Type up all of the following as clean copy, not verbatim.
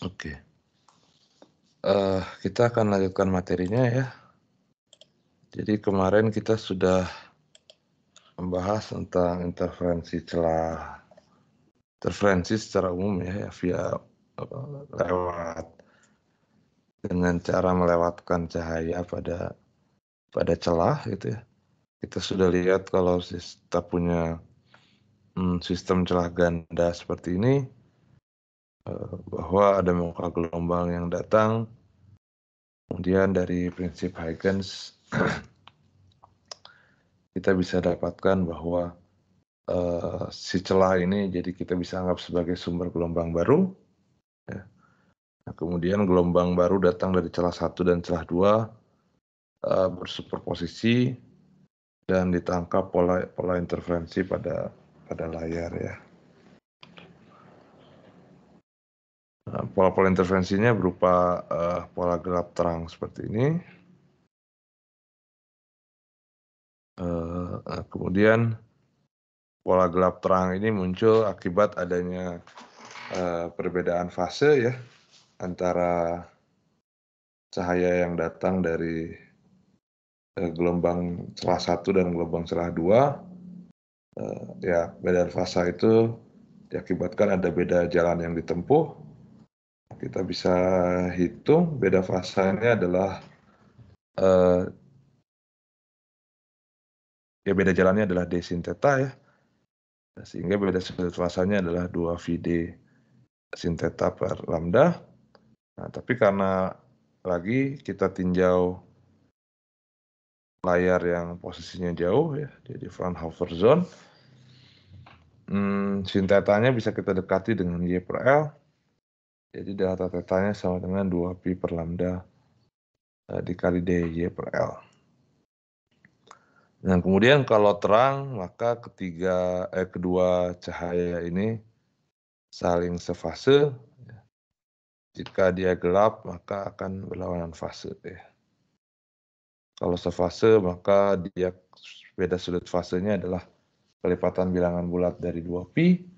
Oke, kita akan lanjutkan materinya ya. Jadi kemarin kita sudah membahas tentang interferensi secara umum ya via lewat dengan cara melewatkan cahaya pada celah gitu ya. Kita sudah lihat kalau kita punya sistem celah ganda seperti ini, bahwa ada muka gelombang yang datang, kemudian dari prinsip Huygens kita bisa dapatkan bahwa si celah ini jadi kita bisa anggap sebagai sumber gelombang baru. Ya. Nah, kemudian gelombang baru datang dari celah 1 dan celah 2 bersuperposisi dan ditangkap pola interferensi pada layar ya. Nah, pola interferensinya berupa pola gelap terang seperti ini. Kemudian pola gelap terang ini muncul akibat adanya perbedaan fase ya antara cahaya yang datang dari gelombang celah 1 dan gelombang celah 2. Ya, beda fase itu diakibatkan ada beda jalan yang ditempuh. Kita bisa hitung beda fasanya adalah ya beda jalannya adalah d sin theta ya. Sehingga beda sudut fasanya adalah 2 VD sin theta per lambda. Nah, tapi karena lagi kita tinjau layar yang posisinya jauh ya, jadi Fraunhofer zone, sin theta-nya bisa kita dekati dengan Y per L. Jadi delta theta-nya sama dengan 2 pi per lambda dikali dy per L. Nah, kemudian kalau terang, maka kedua cahaya ini saling sefase. Jika dia gelap, maka akan berlawanan fase ya. Kalau sefase, maka dia beda sudut fasenya adalah kelipatan bilangan bulat dari 2 pi.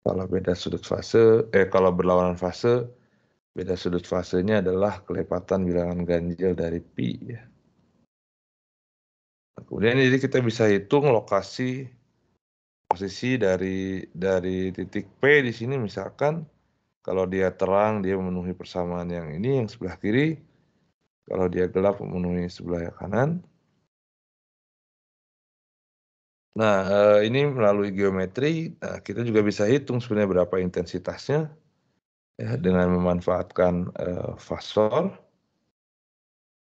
Kalau beda sudut fase, kalau berlawanan fase, beda sudut fasenya adalah kelipatan bilangan ganjil dari pi ya. Nah, kemudian jadi kita bisa hitung posisi dari titik P di sini misalkan kalau dia terang dia memenuhi persamaan yang ini yang sebelah kiri, kalau dia gelap memenuhi sebelah kanan. Nah, ini melalui geometri kita juga bisa hitung sebenarnya berapa intensitasnya ya dengan memanfaatkan fasor.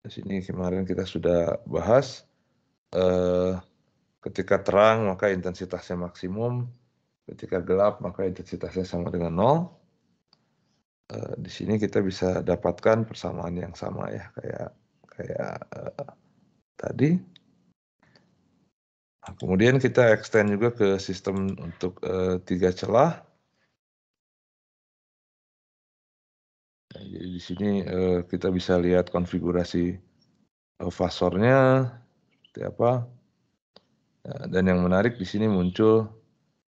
Di sini kemarin kita sudah bahas ketika terang maka intensitasnya maksimum, ketika gelap maka intensitasnya sama dengan 0. Di sini kita bisa dapatkan persamaan yang sama ya kayak tadi. Nah, kemudian kita extend juga ke sistem untuk 3 celah. Nah, jadi di sini kita bisa lihat konfigurasi fasornya seperti apa. Nah, dan yang menarik di sini muncul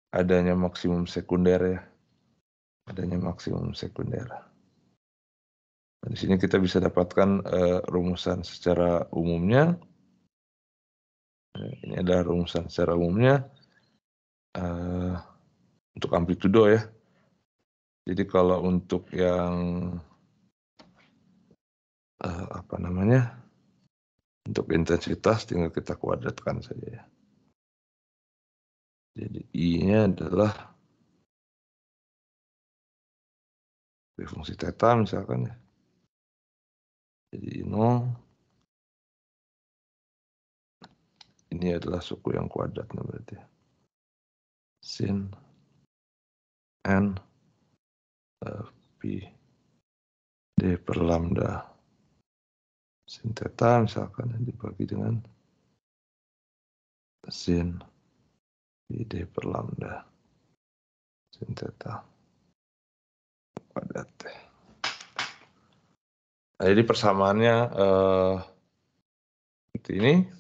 adanya maksimum sekunder ya. Adanya maksimum sekunder. Nah, di sini kita bisa dapatkan rumusan secara umumnya. Ini adalah rumusan secara umumnya untuk amplitudo ya. Jadi kalau untuk yang untuk intensitas tinggal kita kuadratkan saja ya. Jadi I-nya adalah fungsi theta misalkan ya. Jadi 0. Ini adalah suku yang kuadratnya berarti ya. Sin n pi d per lambda sin theta misalkan dibagi dengan sin pi d per lambda sin theta kuadrat. Nah, jadi persamaannya seperti ini.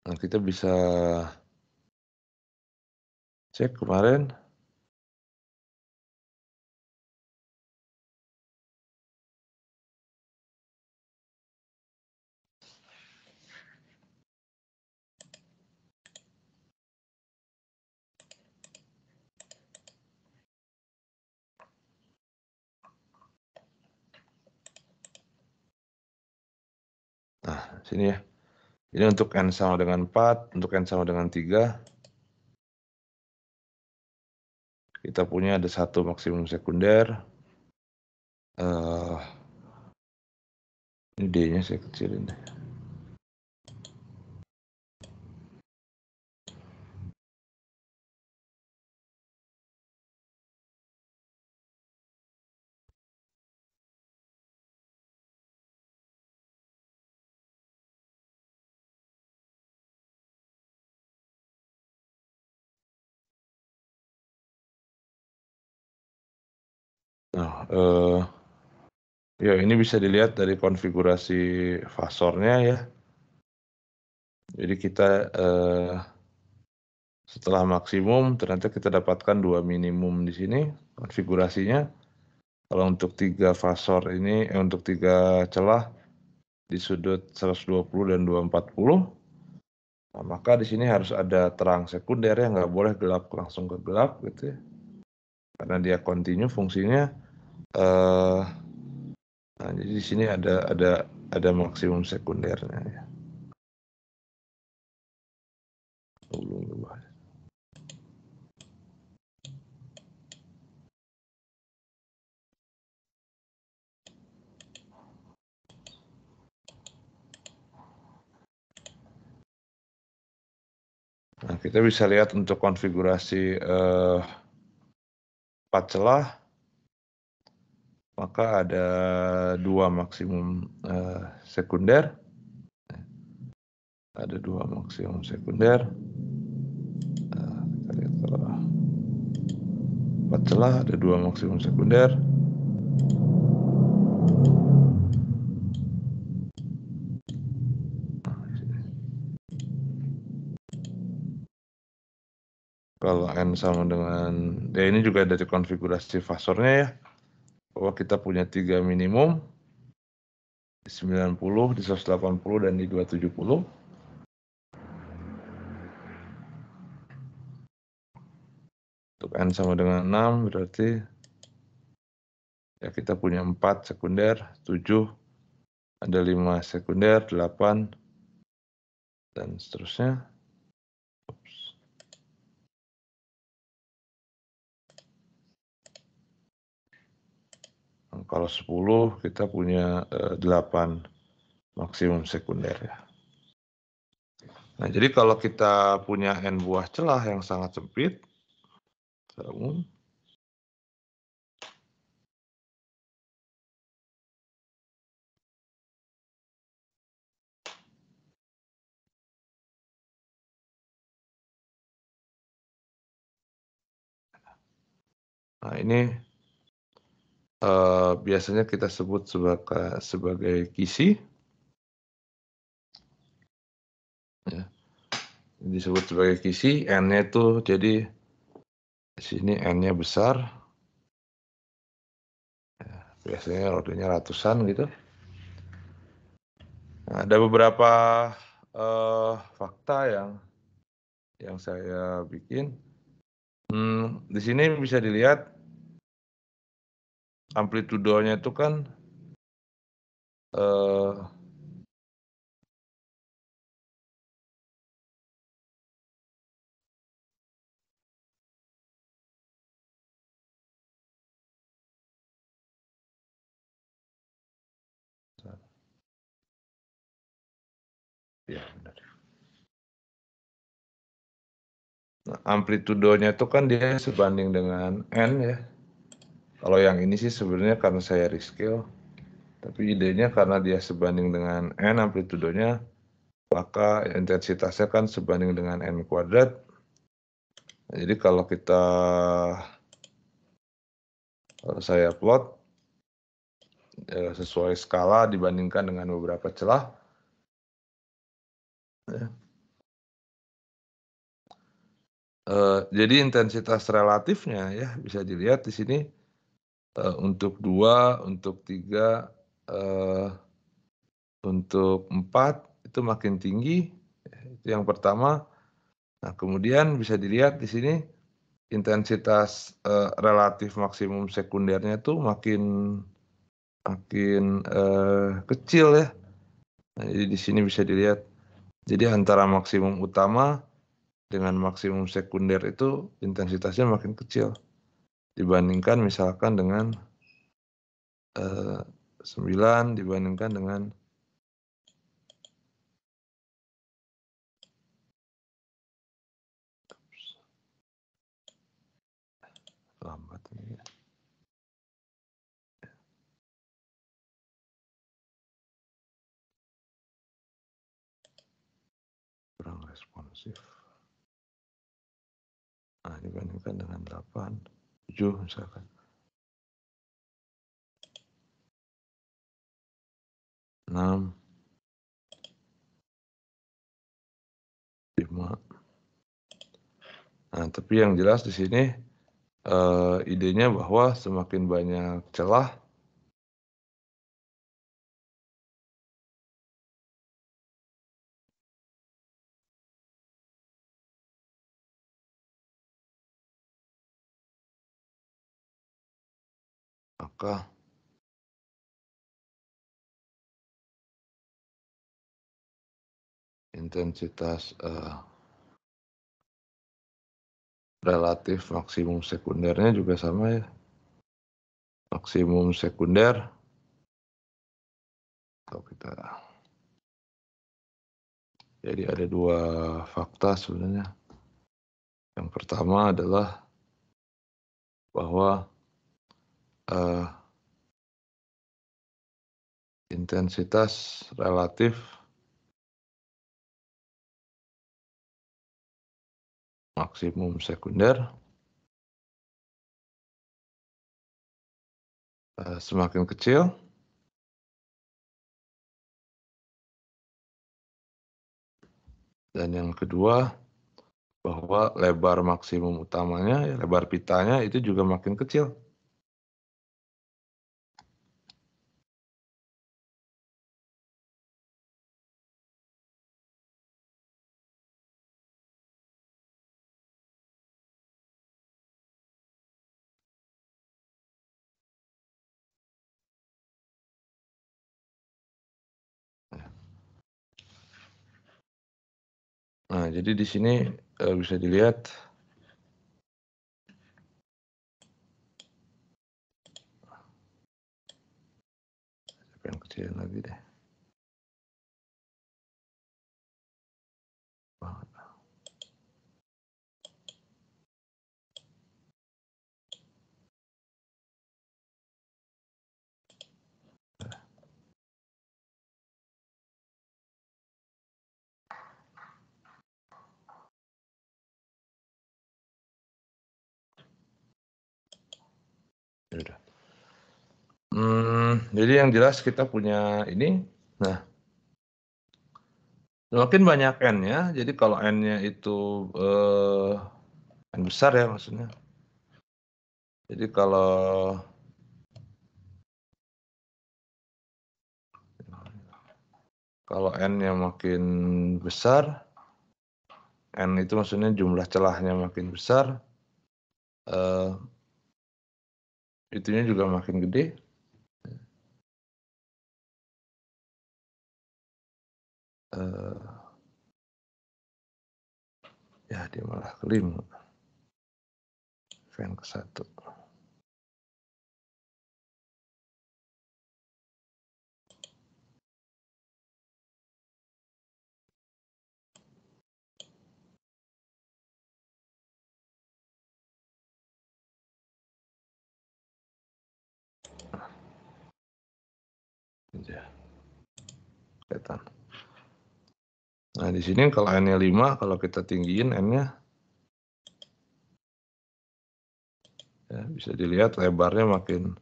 Nah, kita bisa Cek kemarin. Nah, sini ya. Ini untuk N sama dengan 4, untuk N sama dengan 3. Kita punya ada 1 maksimum sekunder. Ini D-nya saya kecilin deh. Nah, ya ini bisa dilihat dari konfigurasi fasornya ya. Jadi kita setelah maksimum ternyata kita dapatkan 2 minimum di sini konfigurasinya. Kalau untuk 3 fasor ini, untuk 3 celah di sudut 120 dan 240, nah, maka di sini harus ada terang sekunder ya, nggak boleh gelap langsung ke gelap gitu ya. Karena dia kontinu fungsinya. Nah, jadi di sini ada maksimum sekundernya ya. Nah, kita bisa lihat untuk konfigurasi 4 celah, maka ada 2 maksimum sekunder. Ada 2 maksimum sekunder. Kita lihat kalau 4 celah ada 2 maksimum sekunder. Kalau N sama dengan, ya ini juga dari konfigurasi fasornya ya, bahwa kita punya 3 minimum, di 90, di 180, dan di 270. Untuk N sama dengan 6 berarti ya kita punya 4 sekunder, 7, ada 5 sekunder, 8, dan seterusnya. Kalau 10 kita punya 8 maksimum sekunder ya. Nah, jadi kalau kita punya N buah celah yang sangat sempit, nah ini biasanya kita sebut sebagai kisi. Ya. Disebut sebagai kisi, N-nya itu jadi di sini N-nya besar. Ya, biasanya rodenya ratusan gitu. Nah, ada beberapa fakta yang saya bikin. Di sini bisa dilihat amplitudonya itu kan ya benar. Nah, amplitudonya itu kan dia sebanding dengan N ya. Kalau yang ini sih sebenarnya karena saya rescale, tapi idenya karena dia sebanding dengan N amplitudonya, maka intensitasnya kan sebanding dengan N kuadrat. Nah, jadi kalau saya plot sesuai skala dibandingkan dengan beberapa celah, ya. Jadi intensitas relatifnya ya bisa dilihat di sini, untuk 2, untuk 3, untuk 4 itu makin tinggi, itu yang pertama. Nah, kemudian bisa dilihat di sini intensitas, relatif maksimum sekundernya tuh makin makin, kecil ya. Nah, jadi di sini bisa dilihat. Jadi antara maksimum utama dengan maksimum sekunder itu intensitasnya makin kecil dibandingkan misalkan dengan, 9 dibandingkan dengan lambat ini ya, kurang responsif. Nah, dibandingkan dengan 8, 7 misalkan. 6, 5. Nah, tapi yang jelas di sini, idenya bahwa semakin banyak celah, maka intensitas, relatif maksimum sekundernya juga sama ya. Maksimum sekunder kalau kita jadi ada 2 fakta sebenarnya. Yang pertama adalah bahwa, eee, intensitas relatif maksimum sekunder, semakin kecil dan yang kedua bahwa lebar maksimum utamanya, ya lebar pitanya itu juga makin kecil. Nah, jadi di sini, bisa dilihat yang kecilin lagi deh. Ya udah. Jadi yang jelas kita punya ini, nah semakin banyak N-nya, jadi kalau N-nya itu, N besar ya maksudnya. Jadi kalau N-nya makin besar, N itu maksudnya jumlah celahnya makin besar, itunya juga makin gede. Ya dia malah ke-5, fan ke-1. Ya, kelihatan. Nah di sini kalau N-nya 5, kalau kita tinggiin N-nya, ya bisa dilihat lebarnya makin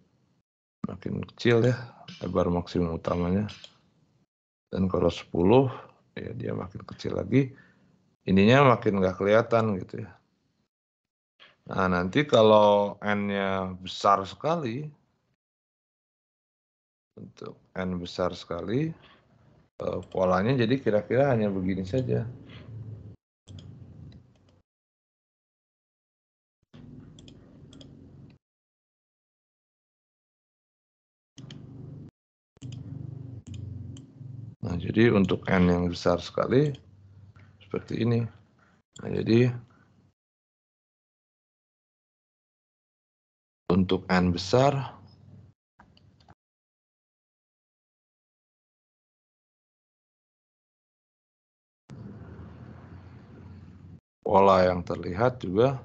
kecil ya, lebar maksimum utamanya. Dan kalau 10, ya dia makin kecil lagi, ininya makin nggak kelihatan gitu ya. Nah, nanti kalau N-nya besar sekali, untuk N besar sekali, polanya jadi kira-kira hanya begini saja. Nah, jadi untuk N yang besar sekali, seperti ini. Nah, jadi untuk N besar, pola yang terlihat juga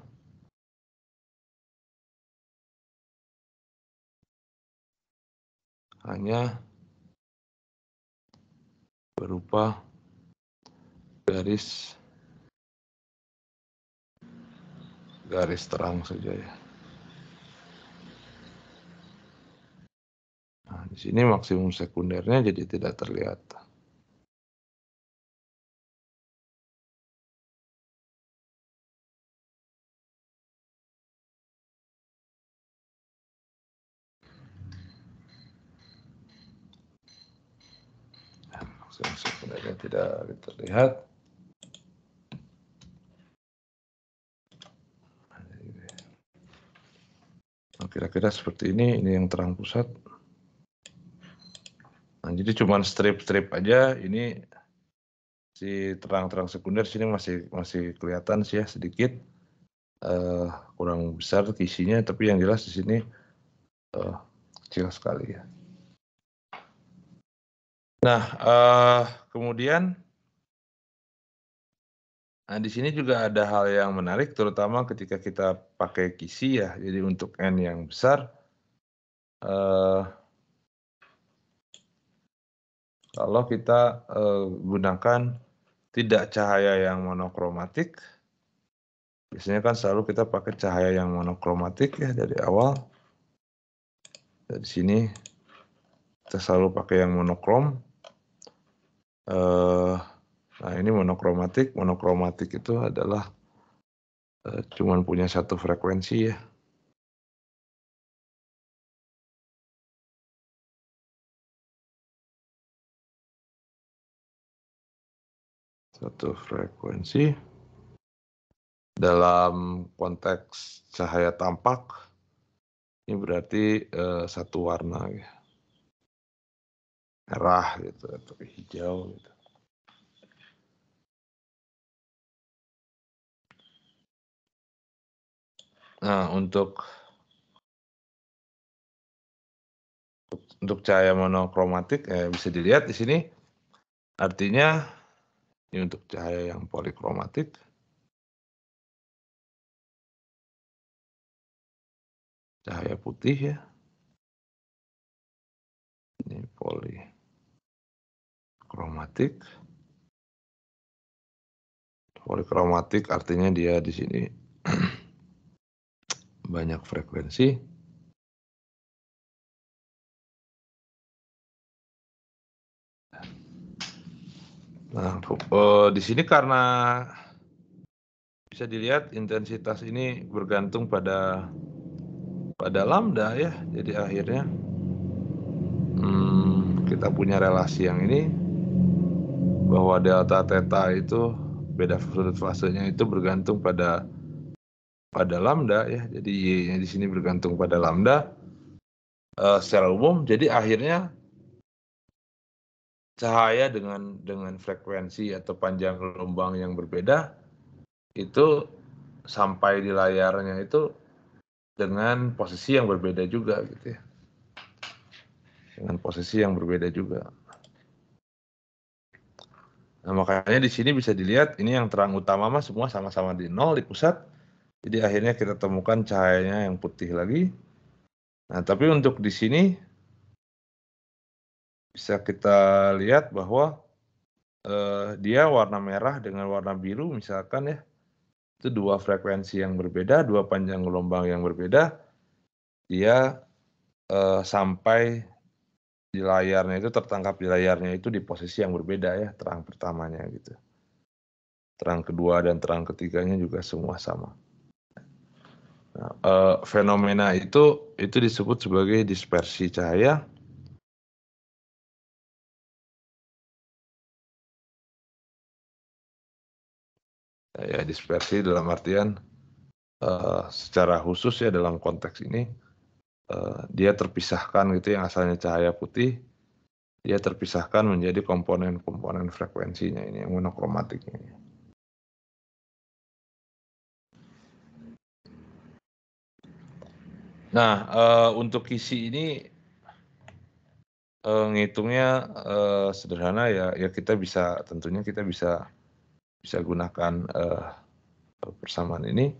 hanya berupa garis terang saja ya. Nah, di sini maksimum sekundernya jadi tidak terlihat. Maksimum sekundernya tidak terlihat. Nah, kira-kira seperti ini yang terang pusat. Nah, jadi cuma strip-strip aja, ini si terang-terang sekunder sini masih kelihatan sih ya sedikit, kurang besar isinya, tapi yang jelas di sini kecil sekali ya. Nah, kemudian di sini juga ada hal yang menarik, terutama ketika kita pakai kisi ya. Jadi untuk N yang besar, kalau kita gunakan tidak cahaya yang monokromatik, biasanya kan selalu kita pakai cahaya yang monokromatik ya dari awal. Dari sini kita selalu pakai yang monokrom. Nah, ini monokromatik. Monokromatik itu adalah cuman punya satu frekuensi ya. Satu frekuensi dalam konteks cahaya tampak, ini berarti satu warna ya. Merah gitu atau hijau gitu. Nah, untuk cahaya monokromatik bisa dilihat di sini, artinya ini untuk cahaya yang polikromatik. Cahaya putih ya. Ini polikromatik. Polikromatik artinya dia di sini banyak frekuensi. Nah, di sini karena bisa dilihat intensitas ini bergantung pada lambda ya. Jadi akhirnya kita punya relasi yang ini, bahwa delta theta itu beda sudut fasenya itu bergantung pada lambda ya. Jadi Y-nya di sini bergantung pada lambda secara umum. Jadi akhirnya cahaya dengan frekuensi atau panjang gelombang yang berbeda itu sampai di layarnya itu dengan posisi yang berbeda juga gitu ya. Dengan posisi yang berbeda juga. Nah, makanya di sini bisa dilihat ini yang terang utama mah semua sama-sama di 0 di pusat. Jadi akhirnya kita temukan cahayanya yang putih lagi. Nah, tapi untuk di sini bisa kita lihat bahwa dia warna merah dengan warna biru misalkan ya. Itu dua frekuensi yang berbeda, dua panjang gelombang yang berbeda. Dia sampai di layarnya itu tertangkap di layarnya itu di posisi yang berbeda ya, terang pertamanya gitu. Terang kedua dan terang ketiganya juga semua sama. fenomena itu disebut sebagai dispersi cahaya. Ya, dispersi dalam artian secara khusus ya dalam konteks ini dia terpisahkan gitu yang asalnya cahaya putih, dia terpisahkan menjadi komponen-komponen frekuensinya ini yang monokromatiknya. Nah, untuk kisi ini ngitungnya sederhana ya kita bisa tentunya kita bisa gunakan persamaan ini.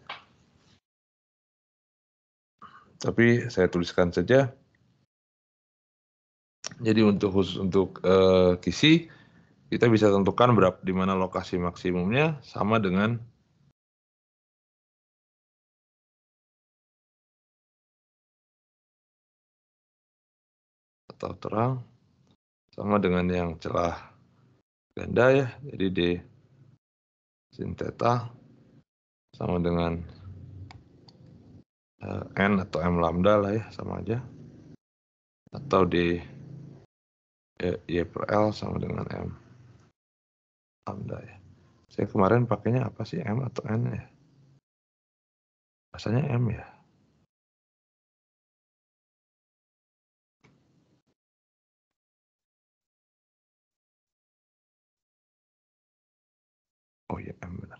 Tapi saya tuliskan saja. Jadi khusus untuk kisi kita bisa tentukan di mana lokasi maksimumnya sama dengan atau terang sama dengan yang celah ganda ya. Jadi D sin theta sama dengan N atau M lambda lah ya, sama aja. Atau D Y per L sama dengan M lambda ya. Saya kemarin pakainya apa sih, M atau N ya? Rasanya M ya. Oh iya, M benar.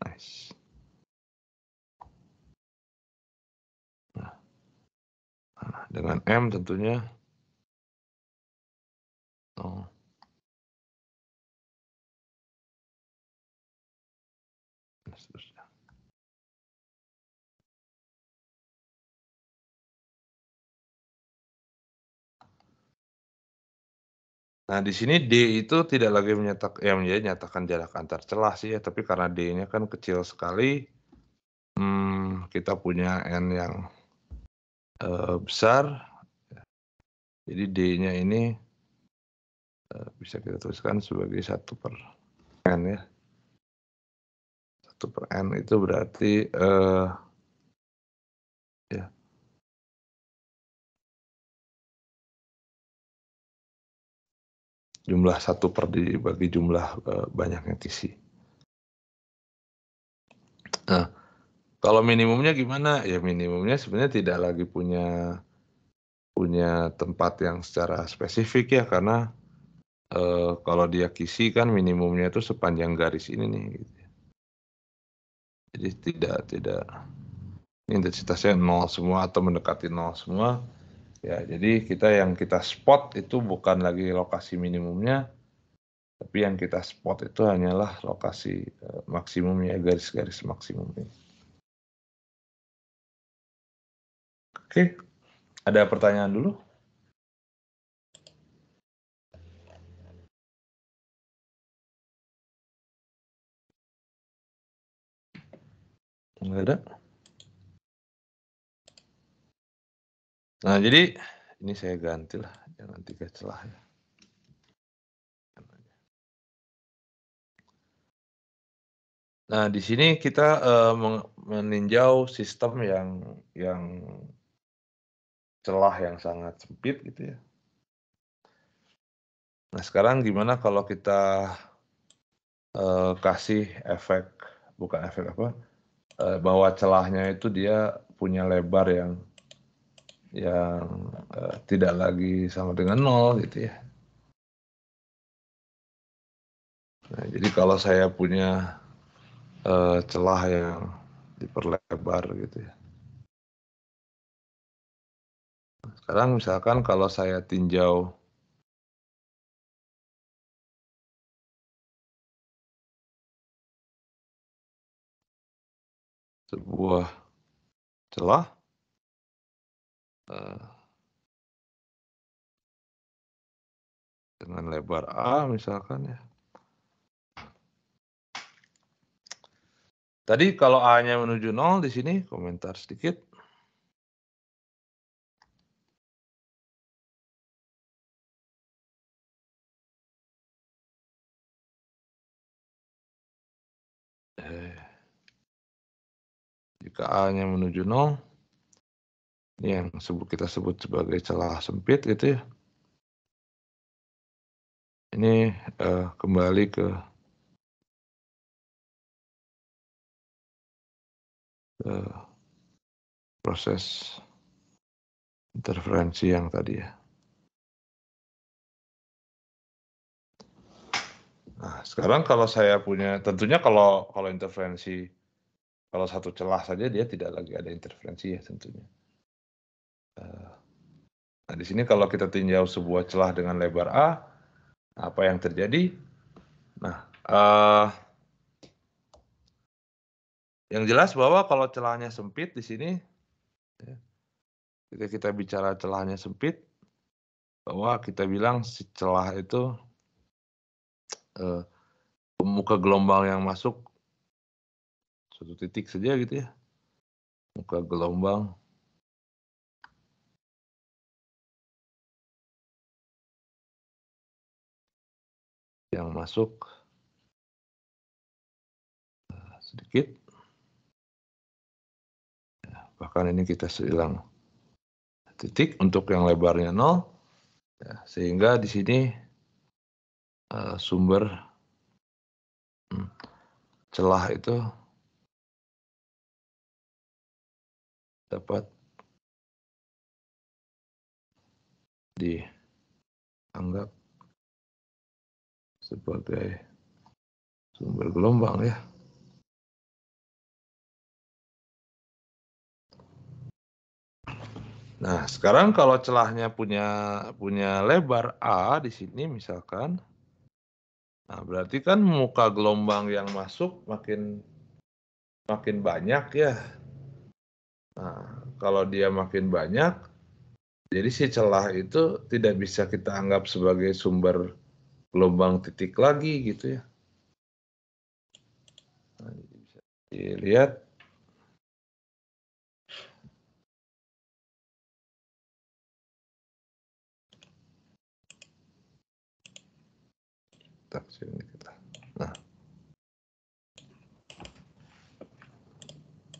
Nice. Nah, dengan M tentunya dan seterusnya. Nah, di sini D itu tidak lagi menyatakan jarak antar celah sih ya, tapi karena D-nya kan kecil sekali, kita punya N yang besar, jadi D-nya ini bisa kita tuliskan sebagai 1/N ya. 1/N itu berarti ya jumlah 1 dibagi jumlah banyaknya kisi. Nah, kalau minimumnya gimana? Ya minimumnya sebenarnya tidak lagi punya tempat yang secara spesifik ya, karena kalau dia kisi kan minimumnya itu sepanjang garis ini nih gitu. Jadi tidak intensitasnya 0 semua atau mendekati 0 semua. Ya, jadi yang kita spot itu bukan lagi lokasi minimumnya, tapi yang kita spot itu hanyalah lokasi maksimumnya, garis-garis maksimum ini. Oke, ada pertanyaan dulu? Enggak ada? Nah, jadi ini saya ganti lah, jangan 3 celah ya. Nah, di sini kita meninjau sistem yang celah yang sangat sempit gitu ya. Nah, sekarang gimana kalau kita kasih bukan efek apa, bahwa celahnya itu dia punya lebar yang tidak lagi sama dengan 0 gitu ya. Nah, jadi kalau saya punya celah yang diperlebar gitu ya. Sekarang misalkan kalau saya tinjau sebuah celah dengan lebar A misalkan ya. Tadi kalau A-nya menuju 0 di sini komentar sedikit. Jika A-nya menuju 0, Ini yang kita sebut sebagai celah sempit gitu ya. Ini kembali ke proses interferensi yang tadi ya. Nah, sekarang kalau saya punya, tentunya kalau interferensi, kalau satu celah saja dia tidak lagi ada interferensi ya tentunya. Nah, di sini kalau kita tinjau sebuah celah dengan lebar A, apa yang terjadi? Nah, yang jelas bahwa kalau celahnya sempit di sini, ya, ketika kita bicara celahnya sempit, bahwa kita bilang si celah itu muka gelombang yang masuk satu titik saja gitu ya, muka gelombang yang masuk sedikit, bahkan ini kita bilang titik untuk yang lebarnya 0, ya, sehingga di sini sumber celah itu dapat dianggap sebagai sumber gelombang ya. Nah, sekarang kalau celahnya punya lebar A di sini misalkan, nah berarti kan muka gelombang yang masuk makin banyak ya. Nah, kalau dia makin banyak, jadi si celah itu tidak bisa kita anggap sebagai sumber gelombang titik lagi gitu ya. Nah, bisa dilihat.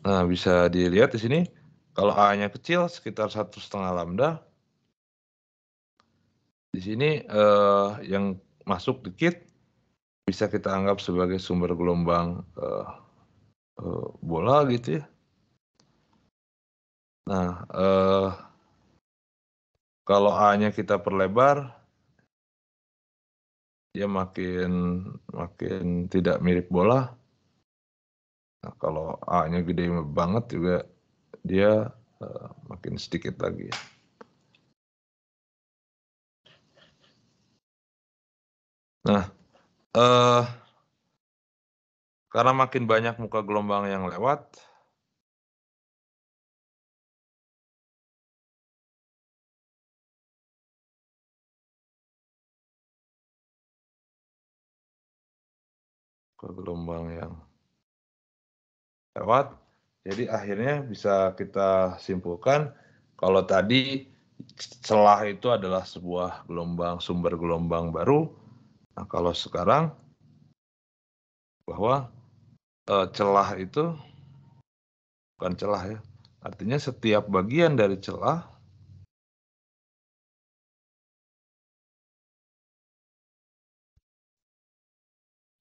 Nah, bisa dilihat di sini, kalau A-nya kecil sekitar 1,5 lambda. Di sini yang masuk dikit bisa kita anggap sebagai sumber gelombang bola gitu ya. Nah, kalau A-nya kita perlebar, dia makin tidak mirip bola. Nah, kalau A-nya gede banget juga dia makin sedikit lagi ya. Nah, karena makin banyak muka gelombang yang lewat, muka gelombang yang lewat, jadi akhirnya bisa kita simpulkan kalau tadi celah itu adalah sebuah sumber gelombang baru. Nah, kalau sekarang bahwa celah itu bukan celah ya, artinya setiap bagian dari celah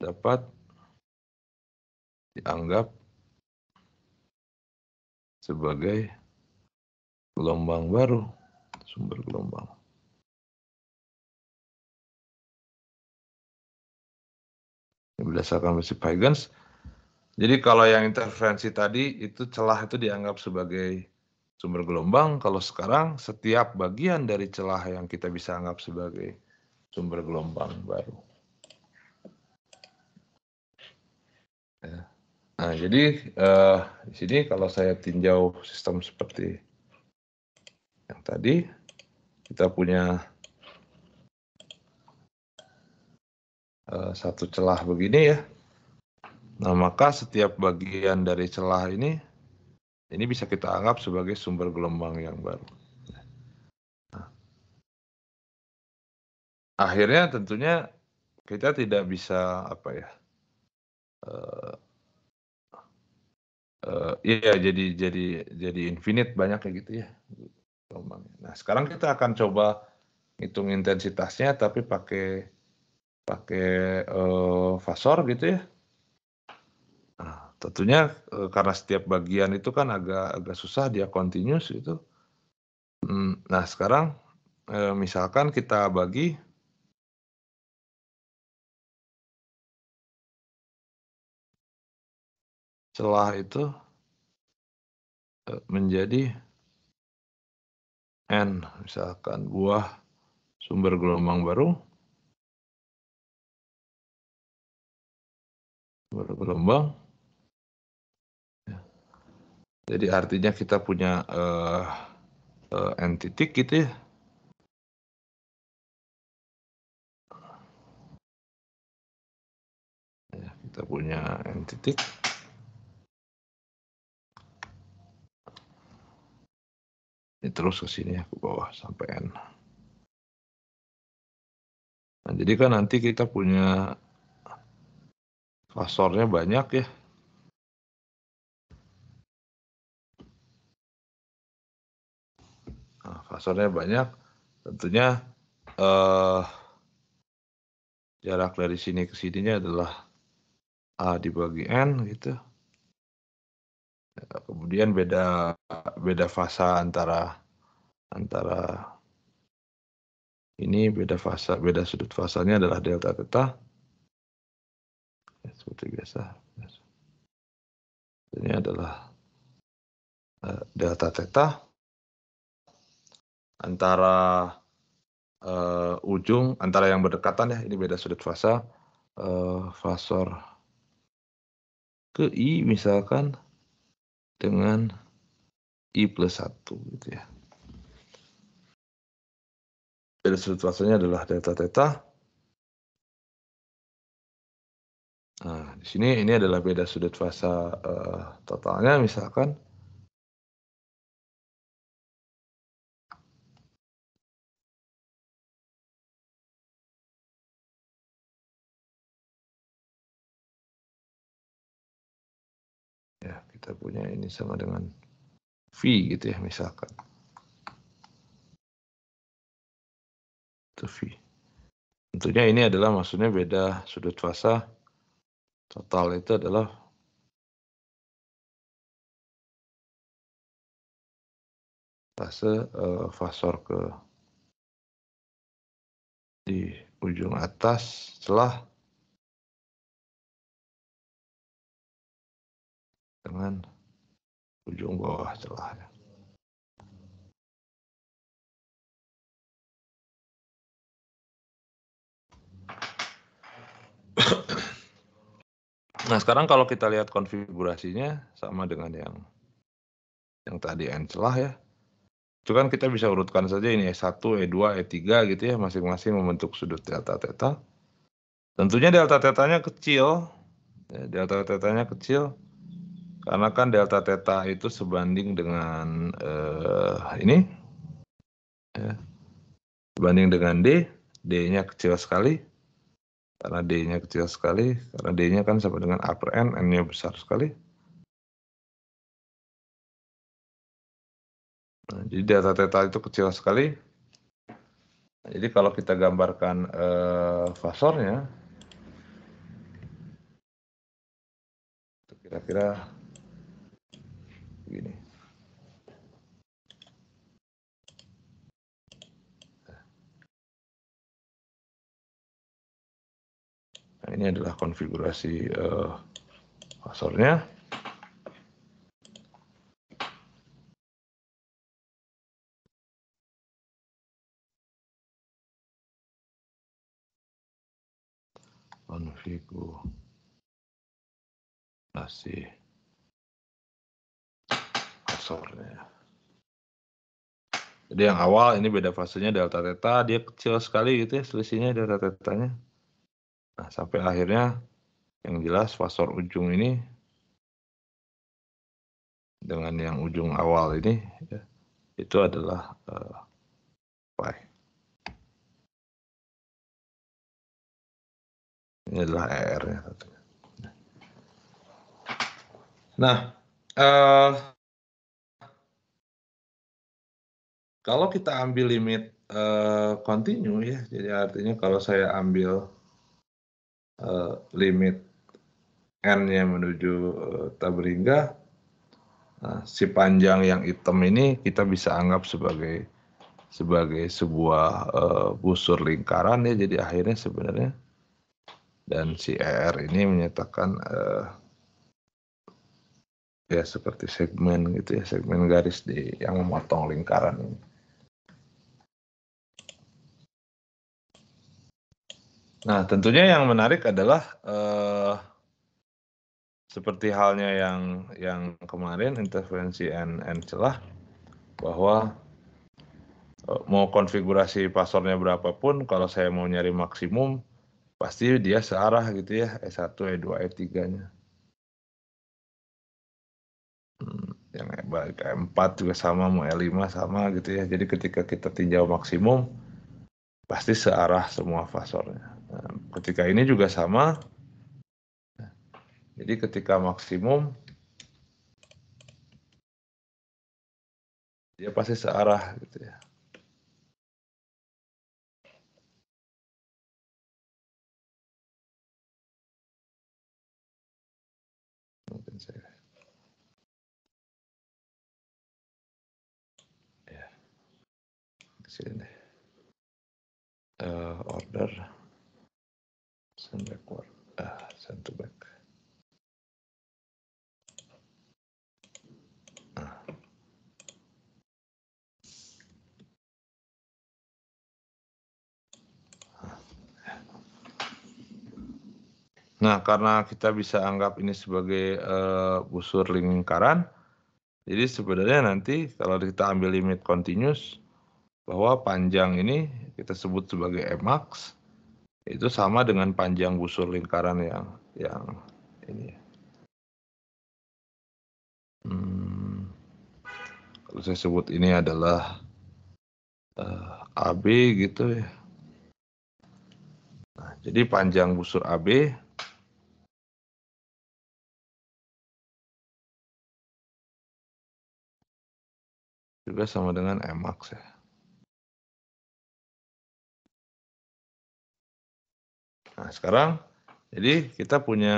dapat dianggap sebagai gelombang baru, sumber gelombang. Berdasarkan prinsip Huygens, jadi kalau yang interferensi tadi itu celah itu dianggap sebagai sumber gelombang, kalau sekarang setiap bagian dari celah yang kita bisa anggap sebagai sumber gelombang baru. Ya. Nah, jadi di sini kalau saya tinjau sistem seperti yang tadi, kita punya satu celah begini ya. Nah, maka setiap bagian dari celah ini bisa kita anggap sebagai sumber gelombang yang baru. Nah, akhirnya tentunya kita tidak bisa Iya jadi infinite banyak kayak gitu ya gelombangnya. Nah sekarang kita akan coba hitung intensitasnya tapi pakai fasor gitu ya. Nah tentunya, karena setiap bagian itu kan agak susah dia continuous gitu. Nah sekarang, misalkan kita bagi celah itu, menjadi N, misalkan buah sumber gelombang baru, bergelombang. Jadi artinya kita punya, N titik gitu ya. Kita punya N titik. Ini terus ke sini ya, ke bawah sampai N. Nah jadi kan nanti kita punya fasornya banyak ya. Nah fasornya banyak, tentunya, jarak dari sini ke sininya adalah A dibagi N gitu. Kemudian beda fasa antara ini beda sudut fasanya adalah delta theta. Seperti biasa. Ini adalah delta theta antara ujung antara yang berdekatan ya, ini beda sudut fasa, fasor ke I misalkan dengan I plus 1 gitu ya. Beda sudut fasanya adalah delta theta. Nah, di sini ini adalah beda sudut fasa totalnya misalkan. Ya, kita punya ini sama dengan V gitu ya misalkan. Itu V. Tentunya ini adalah maksudnya beda sudut fasa total itu adalah fase fasor ke di ujung atas celah dengan ujung bawah celahnya. Nah sekarang kalau kita lihat konfigurasinya sama dengan yang tadi N celah ya. Itu kan kita bisa urutkan saja ini E1, E2, E3 gitu ya, masing-masing membentuk sudut delta theta. Tentunya delta theta-nya kecil, ya, delta theta-nya kecil, karena kan delta theta itu sebanding dengan ini, ya, sebanding dengan D, D-nya kecil sekali, karena D-nya kecil sekali, karena D-nya kan sama dengan A per N, N-nya besar sekali. Nah, jadi delta theta itu kecil sekali. Nah, jadi kalau kita gambarkan fasornya, kira-kira begini. Nah, ini adalah konfigurasi fasornya. Konfigurasi fasornya. Jadi yang awal ini beda fasenya delta theta, dia kecil sekali gitu ya selisihnya delta theta-nya. Nah, sampai akhirnya yang jelas fasor ujung ini dengan yang ujung awal ini ya, itu adalah pi. Ini adalah ER-nya. Nah, Eee, kalau kita ambil limit, kontinu ya, jadi artinya kalau saya ambil, limit N-nya menuju, Tamringga, si panjang yang hitam ini kita bisa anggap sebagai sebuah, busur lingkaran ya, jadi akhirnya sebenarnya dan si ER ini menyatakan, ya seperti segmen gitu ya, segmen garis yang memotong lingkaran ini. Nah, tentunya yang menarik adalah, seperti halnya yang kemarin intervensi N celah, bahwa, mau konfigurasi pasornya berapapun kalau saya mau nyari maksimum, pasti dia searah gitu ya, E1, E2, E3-nya. Yang baik E4 juga sama, mau E5 sama gitu ya. Jadi ketika kita tinjau maksimum, pasti searah semua fasornya. Nah, ketika ini juga sama, jadi ketika maksimum, dia pasti searah gitu ya. Mungkin saya, ya, ke sini deh. Order, send backward, send to back. Nah, karena kita bisa anggap ini sebagai, busur lingkaran, jadi sebenarnya nanti kalau kita ambil limit continuous, bahwa panjang ini kita sebut sebagai Emax, itu sama dengan panjang busur lingkaran yang ini ya. Kalau saya sebut ini adalah, AB gitu ya. Nah, jadi panjang busur AB juga sama dengan Emax ya. Nah, sekarang jadi kita punya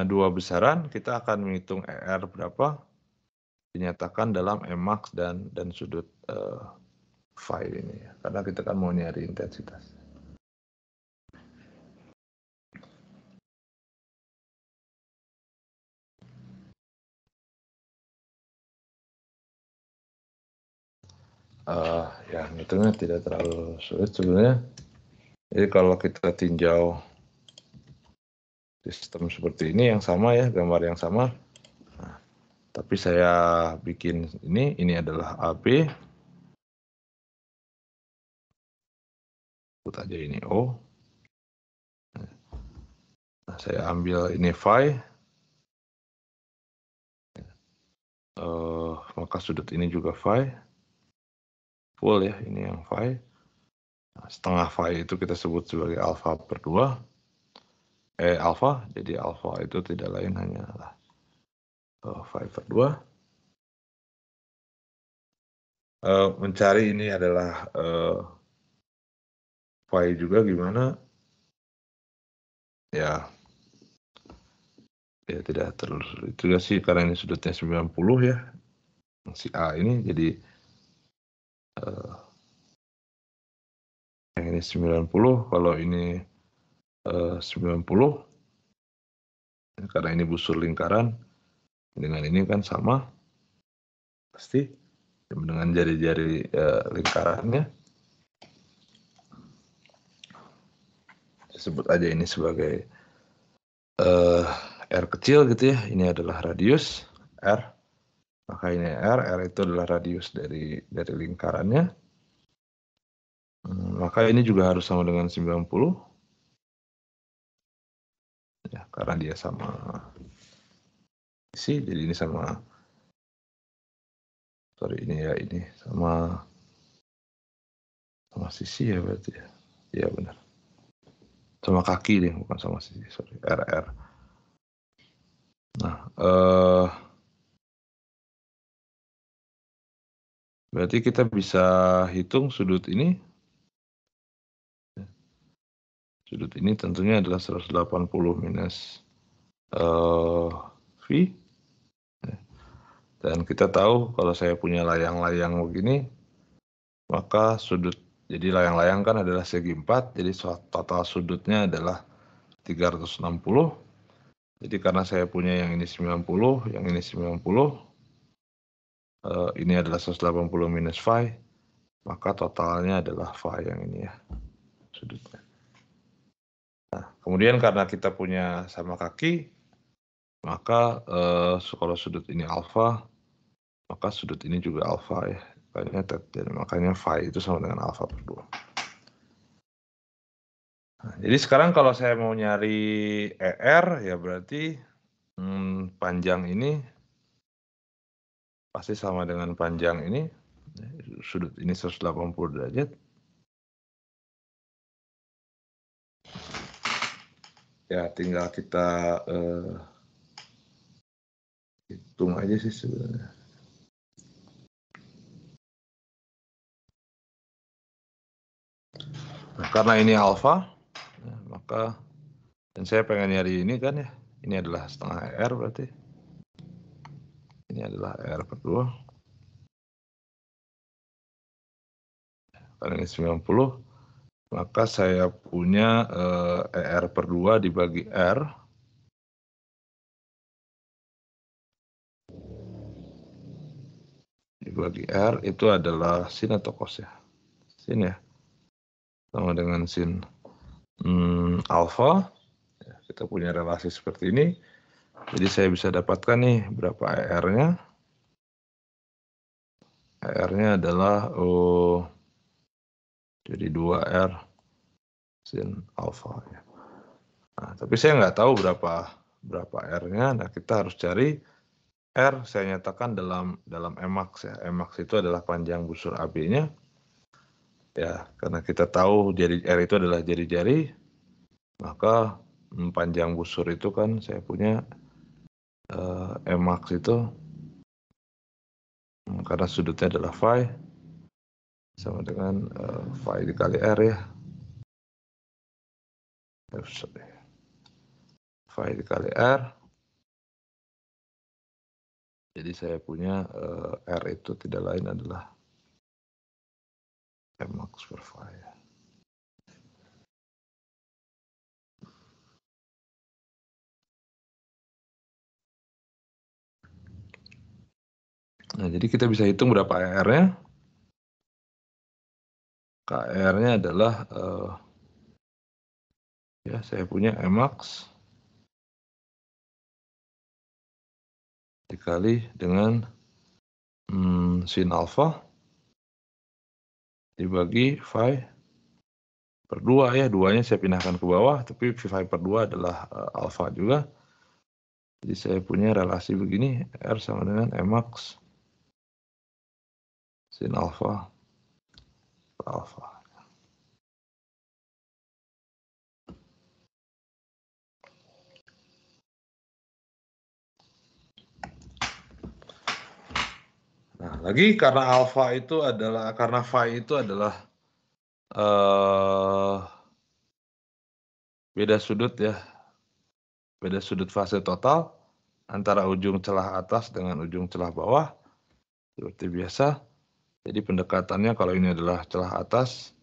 dua besaran, kita akan menghitung ER berapa, dinyatakan dalam Emax dan sudut, phi ini ya, karena kita kan mau nyari intensitas. Ya ngitungnya tidak terlalu sulit sebenarnya. Jadi kalau kita tinjau sistem seperti ini yang sama ya, gambar yang sama. Nah, tapi saya bikin ini adalah AB. Sebut aja ini O. Nah, saya ambil ini phi. Maka sudut ini juga phi. Full ya, ini yang phi. Nah, setengah phi itu kita sebut sebagai alpha per 2. Alpha, jadi alpha itu tidak lain hanyalah phi per 2. Mencari ini adalah phi juga gimana? Ya, ya tidak terlalu sulit juga sih karena ini sudutnya 90 ya. Si A ini jadi yang ini 90, kalau ini 90, karena ini busur lingkaran, dengan ini kan sama, pasti dengan jari-jari lingkarannya. Sebut aja ini sebagai R kecil gitu ya, ini adalah radius R, maka ini R itu adalah radius dari lingkarannya. Maka ini juga harus sama dengan 90, ya, karena dia sama sisi, jadi ini sama, sorry ini ya, ini sama sisi ya berarti ya. Iya benar. Sama kaki deh, bukan sama sisi, sorry. RR. Nah, berarti kita bisa hitung sudut ini. Sudut ini tentunya adalah 180 minus V. Dan kita tahu kalau saya punya layang-layang begini, maka sudut, jadi layang-layang kan adalah segi 4, jadi total sudutnya adalah 360. Jadi karena saya punya yang ini 90, yang ini 90, ini adalah 180 minus phi, maka totalnya adalah phi yang ini ya, sudutnya. Nah, kemudian karena kita punya sama kaki, maka kalau sudut ini alfa, maka sudut ini juga alfa ya. Makanya phi itu sama dengan alfa per 2. Nah, jadi sekarang kalau saya mau nyari ER, ya berarti panjang ini pasti sama dengan panjang ini. Sudut ini 180 derajat. Ya tinggal kita hitung aja sih sebenarnya. Nah, karena ini alfa, ya, maka dan saya pengen nyari ini kan ya, ini adalah setengah R berarti. Ini adalah R per 2. Karena ini 90, maka saya punya ER per 2 dibagi R. Dibagi R itu adalah sin atau cos ya? Sin ya. Sama dengan sin alfa. Ya, kita punya relasi seperti ini. Jadi saya bisa dapatkan nih berapa ER-nya. ER-nya adalah jadi 2R sin alfa ya. Nah, tapi saya nggak tahu berapa R-nya. Nah, kita harus cari R, saya nyatakan dalam Emax ya. Emax itu adalah panjang busur AB-nya. Ya, karena kita tahu R itu adalah jari-jari, maka panjang busur itu kan saya punya Emax itu karena sudutnya adalah phi sama dengan phi dikali R ya. Phi dikali R. Jadi saya punya R itu tidak lain adalah Emax per phi. Nah, jadi kita bisa hitung berapa R-nya. KR-nya adalah ya saya punya Emax dikali dengan sin alfa dibagi phi per 2 ya. 2-nya saya pindahkan ke bawah, tapi phi per 2 adalah alfa juga. Jadi saya punya relasi begini, R sama dengan Emax sin alfa per alfa. Nah, lagi karena alfa itu adalah, karena phi itu adalah beda sudut ya. Beda sudut fase total antara ujung celah atas dengan ujung celah bawah. Seperti biasa. Jadi pendekatannya kalau ini adalah celah atas,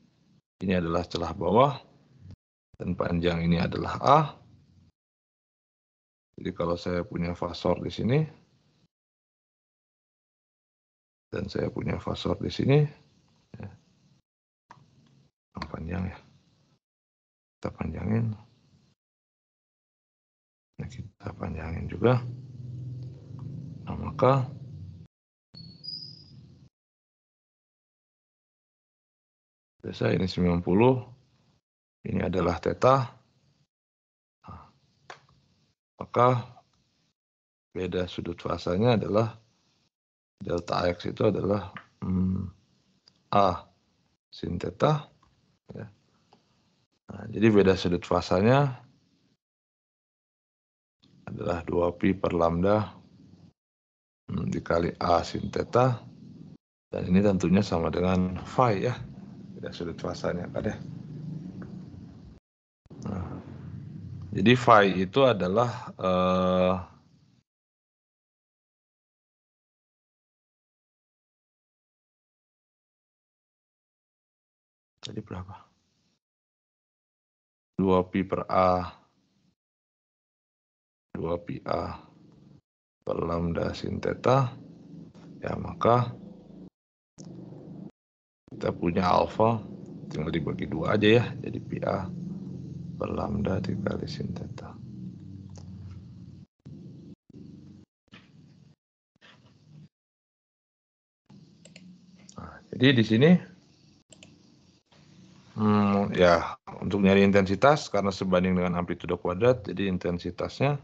ini adalah celah bawah, dan panjang ini adalah A. Jadi kalau saya punya fasor di sini, dan saya punya fasor di sini, ya, yang panjang ya, kita panjangin. Nah, kita panjangin juga. Nah, maka biasa ini 90, ini adalah theta. Nah, maka beda sudut fasanya adalah delta X itu adalah A sin theta. Ya. Nah, jadi beda sudut fasanya adalah 2pi per lambda dikali A sin theta, dan ini tentunya sama dengan phi ya, tidak sudut fasanya kan ya. Nah, jadi phi itu adalah tadi berapa? 2pi per A, 2pi A per lambda sin theta, ya maka kita punya alfa tinggal dibagi 2 aja ya, jadi pi A per lambda dikali sin theta. Nah, jadi di sini ya untuk nyari intensitas karena sebanding dengan amplitudo kuadrat, jadi intensitasnya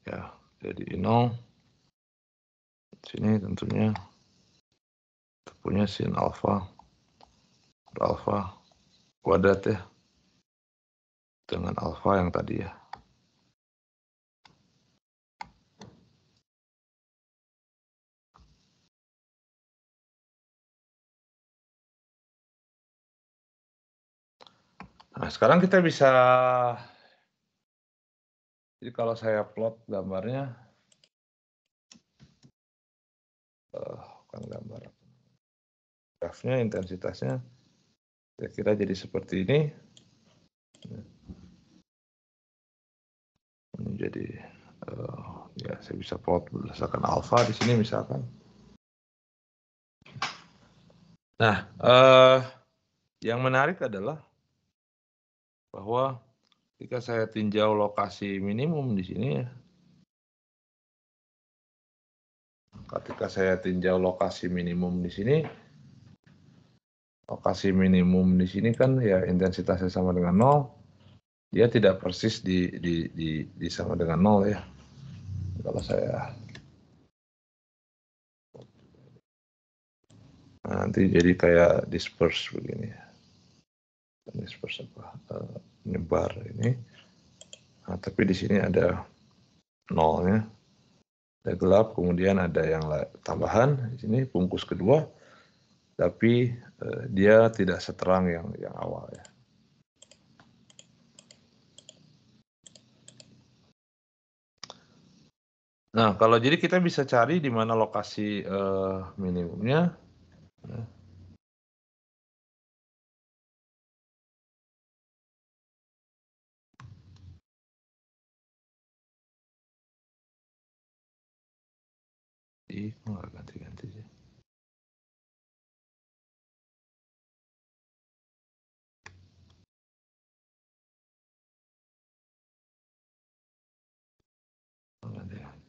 ya jadi I0 sini tentunya kita punya sin alfa per alfa kuadrat ya dengan alfa yang tadi ya. Nah, sekarang kita bisa, jadi kalau saya plot gambarnya, bukan gambar, grafnya intensitasnya kira-kira jadi seperti ini. Ini jadi ya saya bisa plot berdasarkan alfa di sini misalkan. Nah, yang menarik adalah bahwa ketika saya tinjau lokasi minimum di sini ya, ketika saya tinjau lokasi minimum di sini, lokasi minimum di sini kan ya intensitasnya sama dengan 0, dia tidak persis di sama dengan 0 ya. Kalau saya nanti jadi kayak disperse begini ya. Disperse apa? Menyebar ini. Nah, tapi di sini ada 0-nya. Ada gelap, kemudian ada yang tambahan di sini bungkus kedua, tapi dia tidak seterang yang awal ya. Nah, kalau jadi kita bisa cari di mana lokasi minimumnya. Nggak ganti-ganti sih. Ganti-ganti.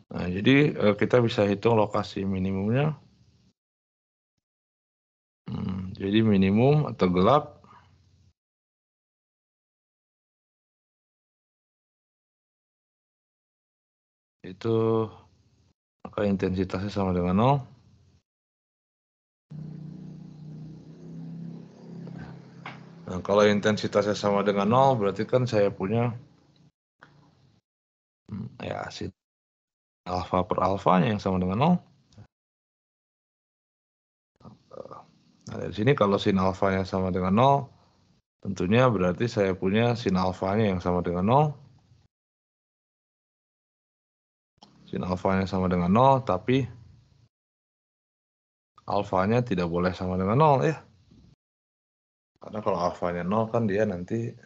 Nah, jadi kita bisa hitung lokasi minimumnya. Jadi minimum atau gelap itu maka intensitasnya sama dengan 0. Nah, kalau intensitasnya sama dengan 0 berarti kan saya punya ya sin alfa per alfanya yang sama dengan 0. Nah, dari sini kalau sin alfanya sama dengan 0, tentunya berarti saya punya sin alfanya yang sama dengan 0. Sin alfanya sama dengan 0, tapi alfanya tidak boleh sama dengan 0 ya. Karena kalau alfanya 0 kan dia nanti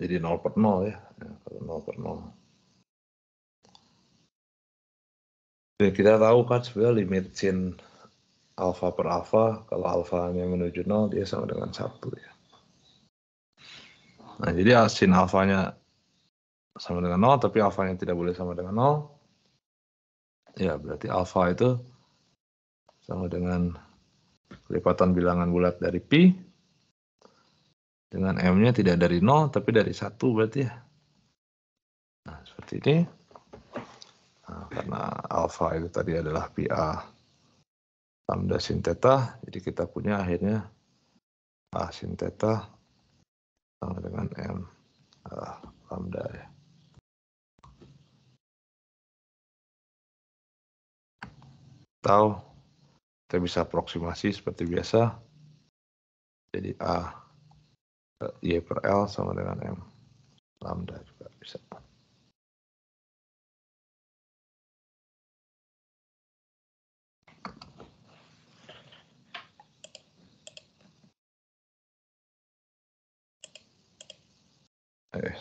jadi 0/0 ya. Kalau 0/0. Dan kita tahu kan sebenarnya limit sin alfa per alfa, kalau alfanya menuju 0 dia sama dengan 1 ya. Nah, jadi sin alfanya sama dengan 0, tapi alfanya tidak boleh sama dengan 0. Ya, berarti alfa itu sama dengan kelipatan bilangan bulat dari pi, dengan m-nya tidak dari 0, tapi dari 1 berarti ya. Nah, seperti ini. Nah, karena alfa itu tadi adalah pi a lambda sin theta, jadi kita punya akhirnya a sin theta sama dengan m lambda ya. Atau kita bisa aproksimasi seperti biasa. Jadi a y per l sama dengan m lambda juga bisa.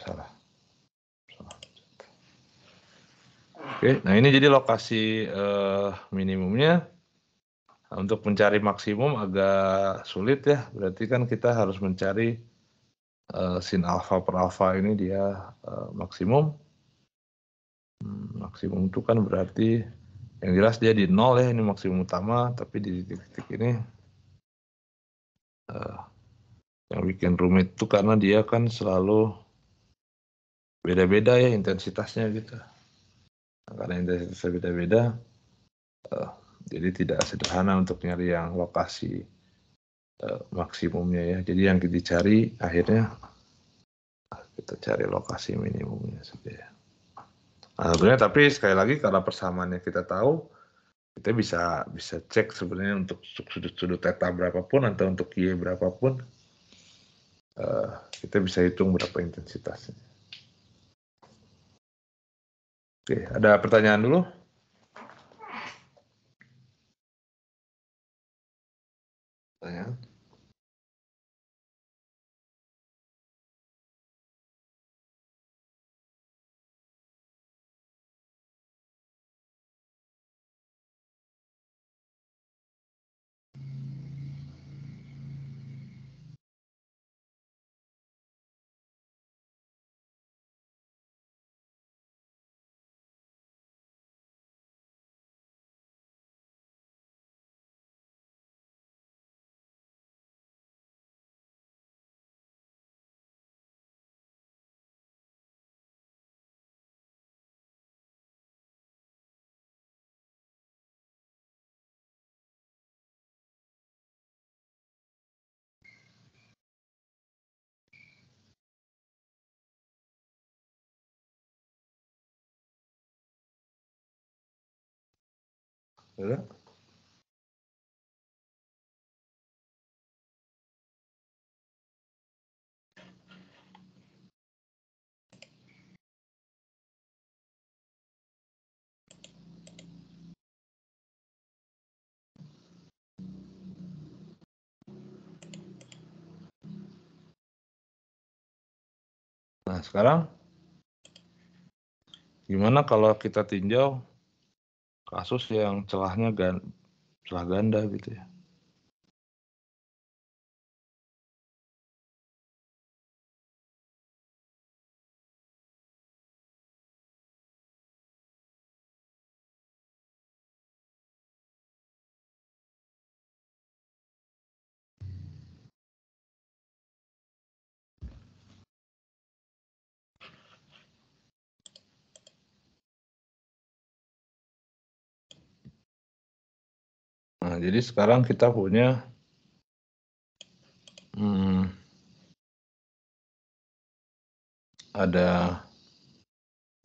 Salah. Oke, nah ini jadi lokasi minimumnya. Nah, untuk mencari maksimum agak sulit ya, berarti kan kita harus mencari sin alfa per alfa ini dia maksimum. Maksimum itu kan berarti yang jelas dia di 0 ya, ini maksimum utama, tapi di titik-titik ini yang bikin rumit itu karena dia kan selalu beda-beda ya intensitasnya gitu. Nah, karena intensitasnya beda-beda, jadi tidak sederhana untuk nyari yang lokasi maksimumnya ya. Jadi yang dicari akhirnya kita cari lokasi minimumnya saja. Nah, sebenarnya tapi sekali lagi karena persamaannya kita tahu, kita bisa cek sebenarnya untuk sudut-sudut theta berapapun atau untuk y berapapun, kita bisa hitung berapa intensitasnya. Oke, ada pertanyaan dulu? Pertanyaan? Ada? Nah, sekarang gimana kalau kita tinjau kasus yang celahnya celah ganda gitu ya. Nah, jadi sekarang kita punya ada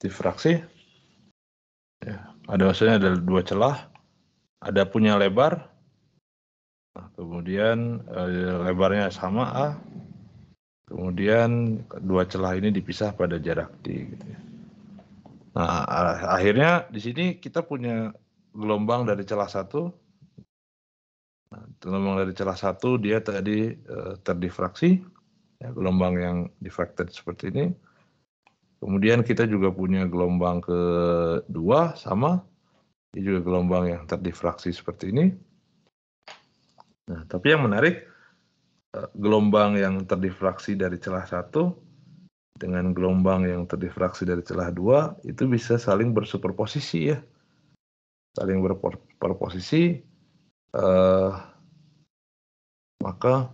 difraksi, ya, ada maksudnya ada dua celah. ada punya lebar, nah, kemudian lebarnya sama A, kemudian dua celah ini dipisah pada jarak D. Gitu ya. Nah, akhirnya di sini kita punya gelombang dari celah satu. Nah, gelombang dari celah satu dia tadi terdifraksi, ya, gelombang yang diffracted seperti ini. Kemudian kita juga punya gelombang kedua sama, ini juga gelombang yang terdifraksi seperti ini. Nah, tapi yang menarik, gelombang yang terdifraksi dari celah satu dengan gelombang yang terdifraksi dari celah dua itu bisa saling bersuperposisi ya, saling berposisi, maka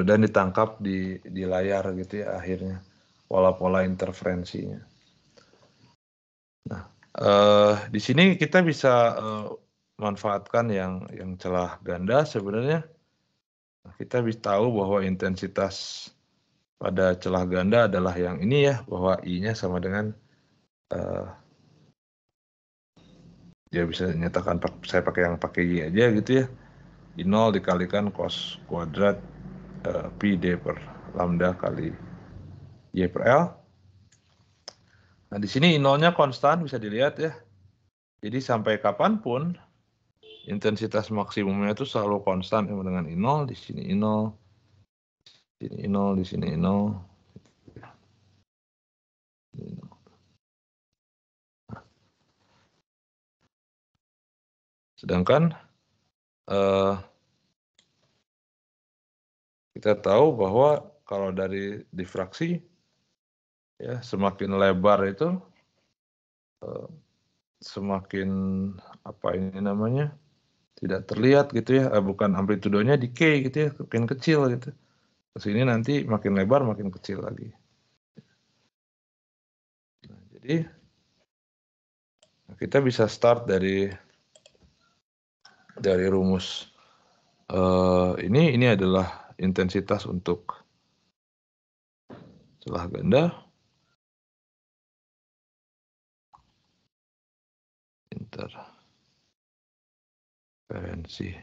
dan ditangkap di layar gitu ya akhirnya pola-pola interferensinya. Nah, di sini kita bisa manfaatkan yang celah ganda sebenarnya. Kita bisa tahu bahwa intensitas pada celah ganda adalah yang ini ya, bahwa I-nya sama dengan ya bisa nyatakan saya pakai yang pakai Y aja gitu ya. I0 dikalikan cos kuadrat pi D per lambda kali Y per L. Nah, di sini I0-nya konstan bisa dilihat ya. Jadi sampai kapanpun intensitas maksimumnya itu selalu konstan dengan I0, di sini I0, di sini I0, di sini I0. Sedangkan kita tahu bahwa kalau dari difraksi ya semakin lebar itu semakin apa ini namanya tidak terlihat gitu ya, bukan amplitudonya decay gitu ya, makin kecil gitu. Kesini nanti makin lebar makin kecil lagi. Nah, jadi kita bisa start dari rumus ini adalah intensitas untuk celah ganda. Interferensi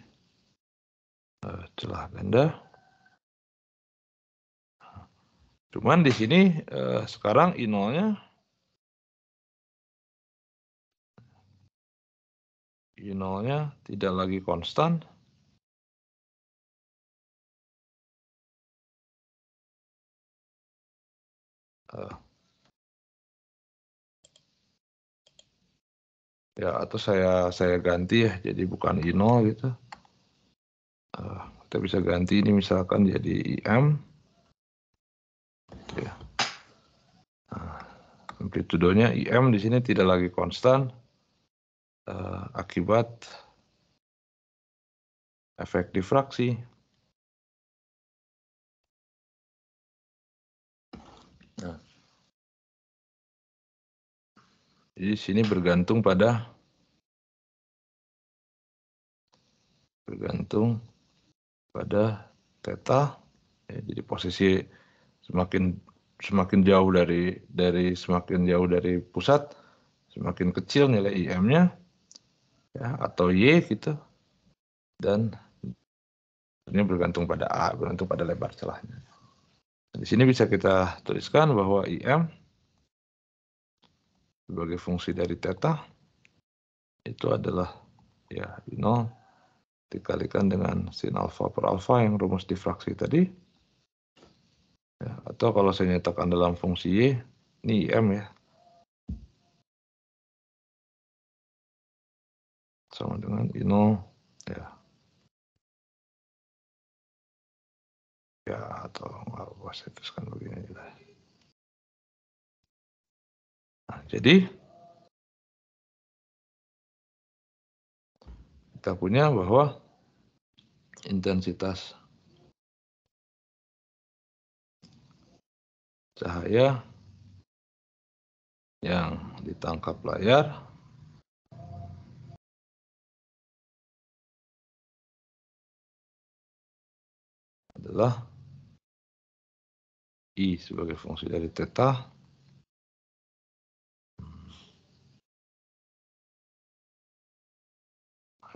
celah ganda. Cuman di sini sekarang I0-nya tidak lagi konstan. Ya atau saya ganti ya, jadi bukan I0 gitu. Kita bisa ganti ini misalkan jadi IM. Gitu ya. Amplitudonya IM di sini tidak lagi konstan akibat efek difraksi. Nah, jadi sini bergantung pada theta. Ya, jadi posisi semakin jauh dari pusat, semakin kecil nilai IM-nya ya, atau Y gitu. Dan ini bergantung pada A, bergantung pada lebar celahnya. Di sini bisa kita tuliskan bahwa IM sebagai fungsi dari theta itu adalah ya I0 dikalikan dengan sin alfa per alfa yang rumus difraksi tadi. Ya, atau kalau saya nyatakan dalam fungsi Y, ini IM ya. Sama dengan I0 ya. Ya atau nggak apa saya tuliskan begini aja. Nah, jadi kita punya bahwa intensitas cahaya yang ditangkap layar adalah I sebagai fungsi dari theta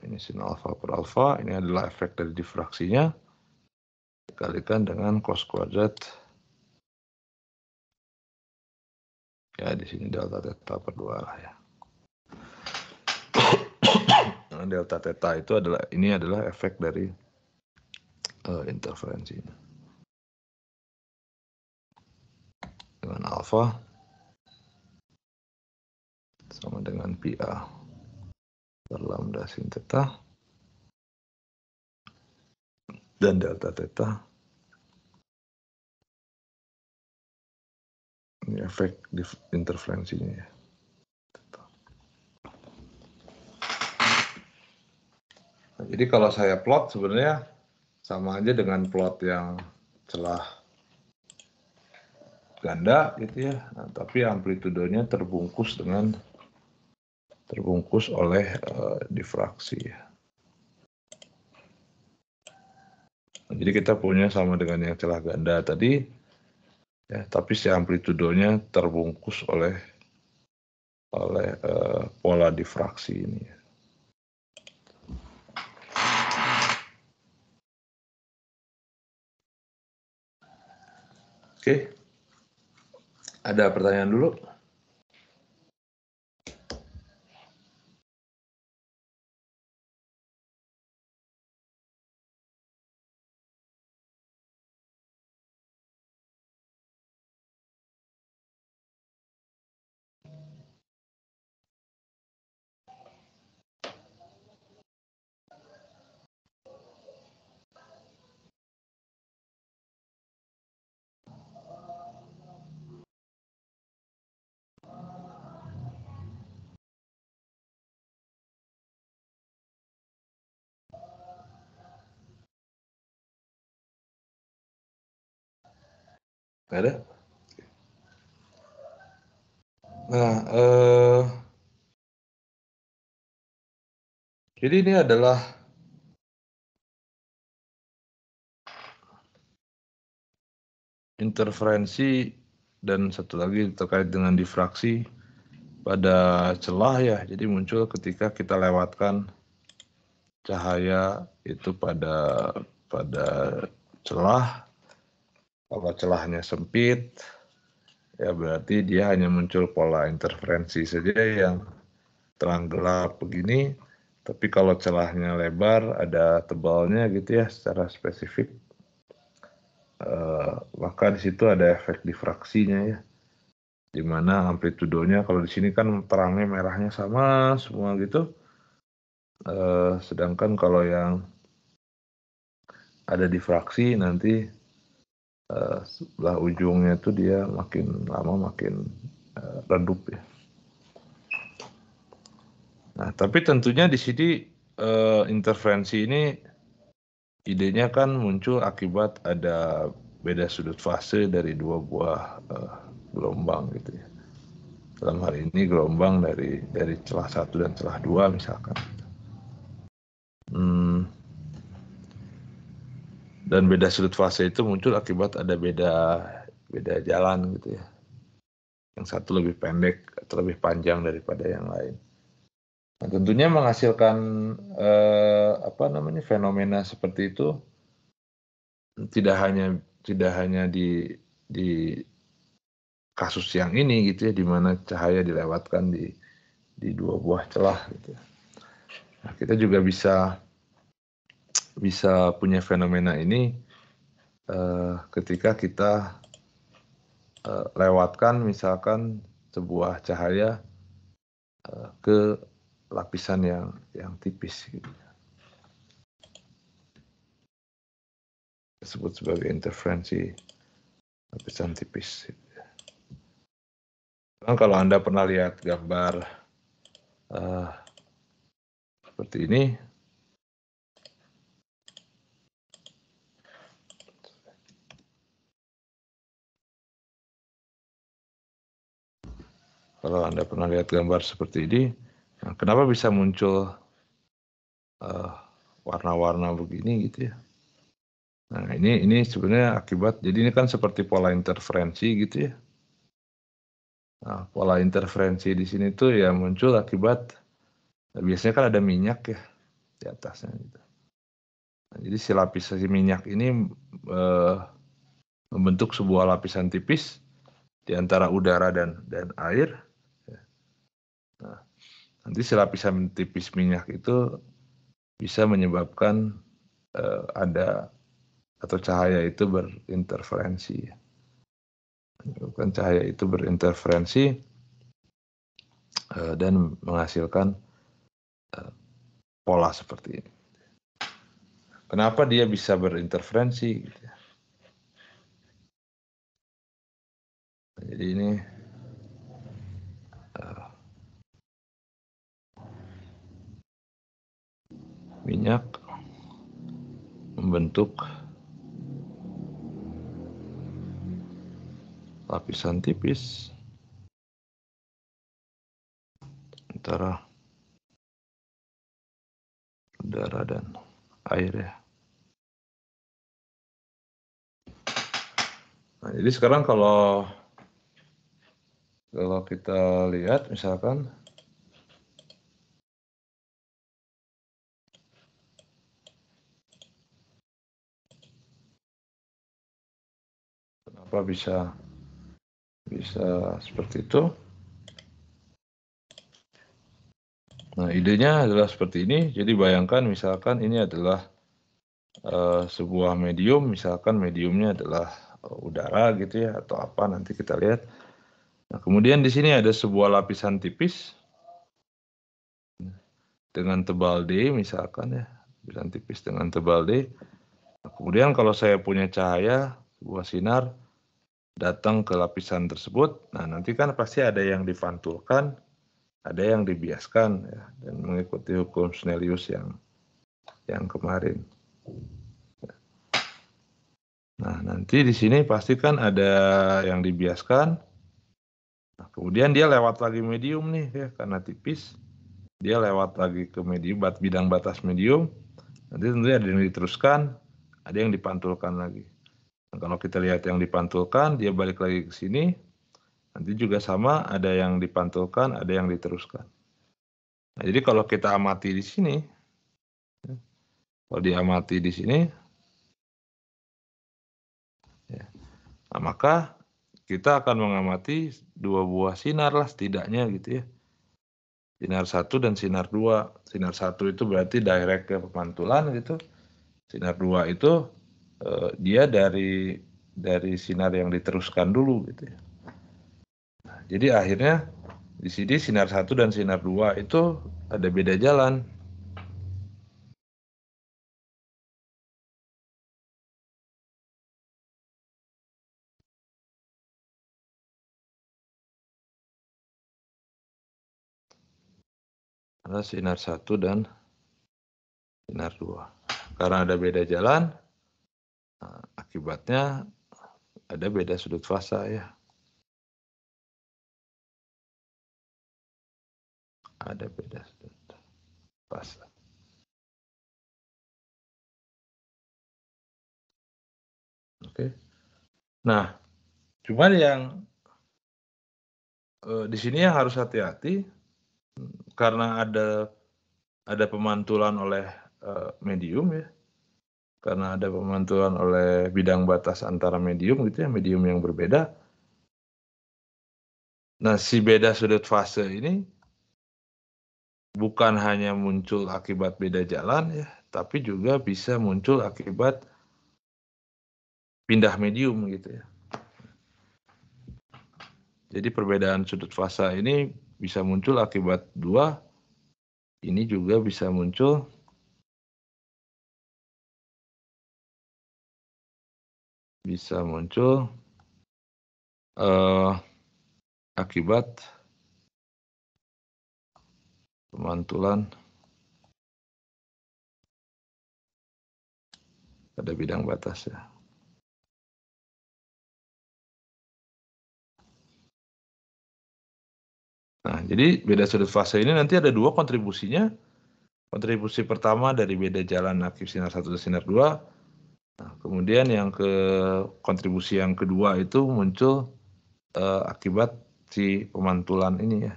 ini sin alfa per alfa, ini adalah efek dari difraksinya, dikalikan dengan cos kuadrat, ya di sini delta theta per 2 lah ya. Nah, delta theta itu adalah efek dari interferensi. Dengan alfa sama dengan PA per lambda sin theta dan delta theta. Ini efek interferensinya ya. Nah, jadi kalau saya plot sebenarnya sama aja dengan plot yang celah ganda gitu ya. Nah, tapi amplitudenya terbungkus oleh difraksi ya. Nah, jadi kita punya sama dengan yang celah ganda tadi ya, tapi si amplitudenya terbungkus oleh pola difraksi ini ya. Oke. Ada pertanyaan dulu? Nggak ada? Nah, jadi ini adalah interferensi dan satu lagi terkait dengan difraksi pada celah ya. Jadi muncul ketika kita lewatkan cahaya itu pada celah. Kalau celahnya sempit, ya berarti dia hanya muncul pola interferensi saja yang terang gelap begini. Tapi kalau celahnya lebar, ada tebalnya gitu ya secara spesifik, maka di situ ada efek difraksinya ya. Di mana amplitudonya kalau di sini kan terangnya merahnya sama semua gitu. Sedangkan kalau yang ada difraksi nanti sebelah ujungnya itu dia makin lama makin redup ya. Nah, tapi tentunya di sini interferensi ini idenya kan muncul akibat ada beda sudut fase dari dua buah gelombang gitu ya. Dalam hal ini gelombang dari celah 1 dan celah 2 misalkan. Dan beda sudut fase itu muncul akibat ada beda jalan gitu ya. Yang satu lebih pendek atau lebih panjang daripada yang lain. Nah, tentunya menghasilkan fenomena seperti itu tidak hanya di kasus yang ini gitu ya, di mana cahaya dilewatkan di dua buah celah gitu. Nah, kita juga bisa punya fenomena ini ketika kita lewatkan misalkan sebuah cahaya ke lapisan yang tipis gitu. Disebut sebagai interferensi lapisan tipis. Kalau Anda pernah lihat gambar seperti ini, kalau Anda pernah lihat gambar seperti ini, nah, kenapa bisa muncul warna-warna begini gitu ya? Nah, ini sebenarnya akibat, jadi ini kan seperti pola interferensi gitu ya. Nah, pola interferensi di sini tuh ya muncul akibat, biasanya kan ada minyak ya. di atasnya gitu. Nah, jadi si lapisan minyak ini membentuk sebuah lapisan tipis di antara udara dan air. Nah, nanti si lapisan tipis minyak itu bisa menyebabkan ada atau cahaya itu berinterferensi. Menyebabkan cahaya itu berinterferensi dan menghasilkan pola seperti ini. Kenapa dia bisa berinterferensi? Jadi ini minyak membentuk lapisan tipis antara udara dan air ya. Nah, jadi sekarang kalau kita lihat misalkan kenapa bisa seperti itu. Nah, idenya adalah seperti ini. Jadi bayangkan misalkan ini adalah sebuah medium, misalkan mediumnya adalah udara gitu ya atau apa, nanti kita lihat. Nah, kemudian di sini ada sebuah lapisan tipis dengan tebal D misalkan ya, lapisan tipis dengan tebal D. Nah, kemudian kalau saya punya cahaya, sebuah sinar datang ke lapisan tersebut, nah nanti kan pasti ada yang dipantulkan, ada yang dibiaskan ya, dan mengikuti hukum Snellius yang kemarin. Nah, nanti di sini pasti kan ada yang dibiaskan. Nah, kemudian dia lewat lagi medium nih ya, karena tipis. Dia lewat lagi ke medium, bidang batas medium. Nanti tentunya ada yang diteruskan, ada yang dipantulkan lagi. Nah, kalau kita lihat yang dipantulkan, dia balik lagi ke sini. Nanti juga sama, ada yang dipantulkan, ada yang diteruskan. Nah, jadi kalau kita amati di sini, kalau diamati di sini, ya, nah maka kita akan mengamati dua buah sinar lah setidaknya gitu ya. Sinar 1 dan sinar 2. Sinar 1 itu berarti direct ke pemantulan gitu. Sinar 2 itu dia dari sinar yang diteruskan dulu gitu ya. Nah, jadi akhirnya di sini sinar 1 dan sinar 2 itu ada beda jalan. Ada sinar 1 dan sinar 2. Karena ada beda jalan, nah, akibatnya ada beda sudut fasa ya. Ada beda sudut fasa. Oke. Nah, cuman yang di sini yang harus hati-hati karena ada pemantulan oleh medium ya. Karena ada pemantulan oleh bidang batas antara medium gitu ya, medium yang berbeda. Nah, si beda sudut fase ini bukan hanya muncul akibat beda jalan ya, tapi juga bisa muncul akibat pindah medium gitu ya. Jadi perbedaan sudut fasa ini bisa muncul akibat dua, ini juga bisa muncul akibat pemantulan pada bidang batas ya. Nah, jadi beda sudut fase ini nanti ada dua kontribusinya. Kontribusi pertama dari beda jalan aktif sinar 1 dan sinar 2. Nah, kemudian yang kontribusi yang kedua itu muncul akibat si pemantulan ini ya.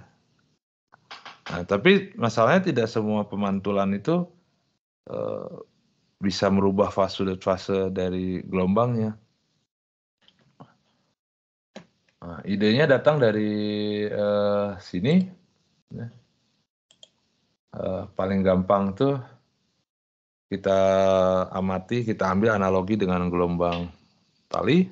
Nah, tapi masalahnya tidak semua pemantulan itu bisa merubah fase dari gelombangnya. Nah, idenya datang dari sini. Paling gampang tuh kita amati, kita ambil analogi dengan gelombang tali.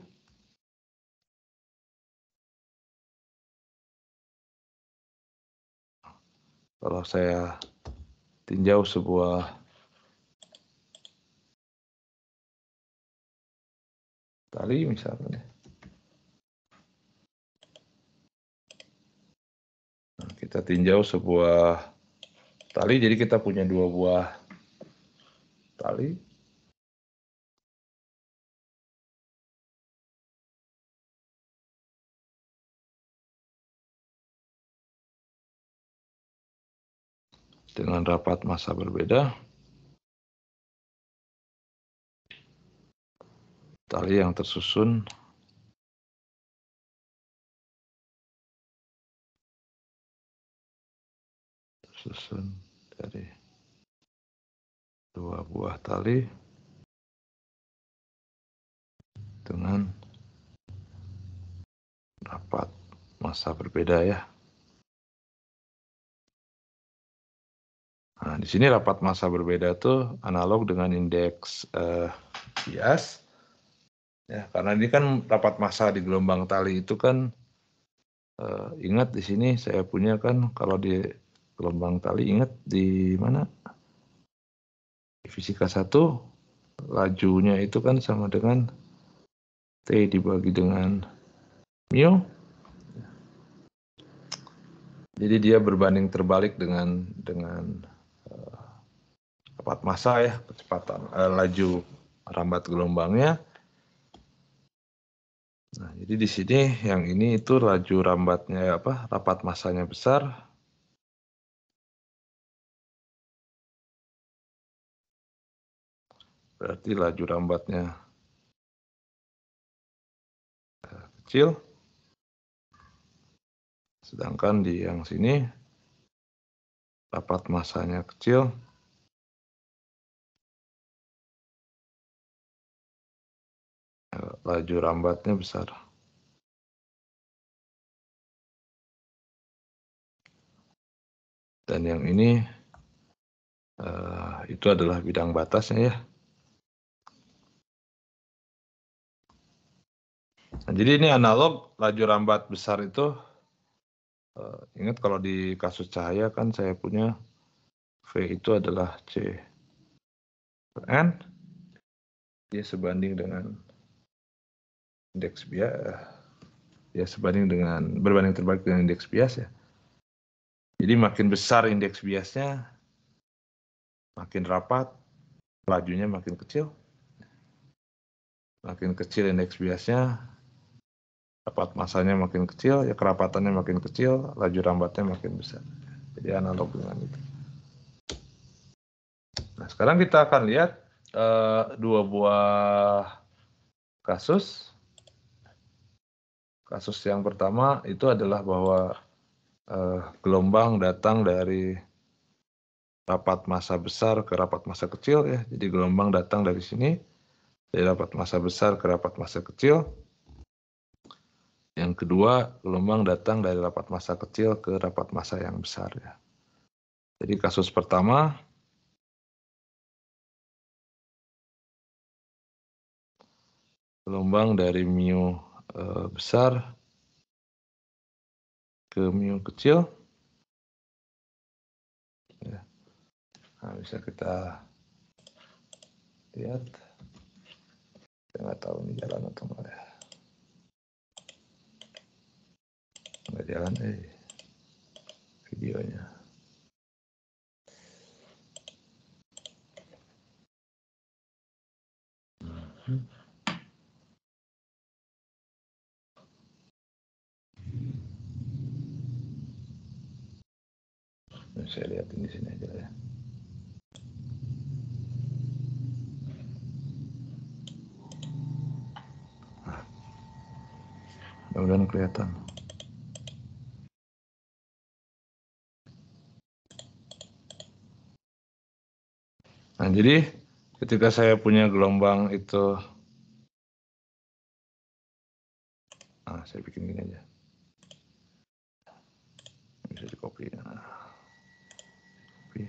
Kalau saya tinjau sebuah tali misalnya. Nah, kita tinjau sebuah tali, jadi kita punya dua buah tali. Dengan rapat massa berbeda. Tali yang tersusun dari dua buah tali dengan rapat massa berbeda ya. Nah, di sini rapat massa berbeda tuh analog dengan indeks bias. Ya, karena ini kan rapat massa di gelombang tali itu kan ingat di sini saya punya kan kalau di gelombang tali ingat di mana? Di fisika 1 lajunya itu kan sama dengan T dibagi dengan mu. Jadi dia berbanding terbalik dengan rapat massa ya, kecepatan laju rambat gelombangnya. Nah, jadi di sini yang ini itu laju rambatnya rapat massanya besar. Berarti laju rambatnya kecil. Sedangkan di yang sini rapat massanya kecil. Laju rambatnya besar. Dan yang ini itu adalah bidang batasnya ya. Nah, jadi ini analog laju rambat besar itu, ingat kalau di kasus cahaya kan saya punya V itu adalah C per N, dia sebanding dengan indeks bias, dia berbanding terbalik dengan indeks bias ya. Jadi makin besar indeks biasnya, makin rapat, lajunya makin kecil. Makin kecil indeks biasnya, rapat massanya makin kecil, ya kerapatannya makin kecil, laju rambatnya makin besar. Jadi analog dengan itu. Nah, sekarang kita akan lihat dua buah kasus. Kasus yang pertama itu adalah bahwa gelombang datang dari rapat massa besar ke rapat massa kecil ya. Jadi gelombang datang dari sini, dari rapat massa besar ke rapat massa kecil. Yang kedua, gelombang datang dari rapat massa kecil ke rapat massa yang besar ya. Jadi kasus pertama, gelombang dari mu besar ke mu kecil. Ya. Nah, bisa kita lihat. Saya nggak tahu ini jalan atau enggak ya. Nggak jalan videonya. Saya lihatin di sini aja ya. Mudah-mudahan kelihatan. Nah, jadi ketika saya punya gelombang itu, nah saya bikin gini aja, bisa di copy. Nah, copy.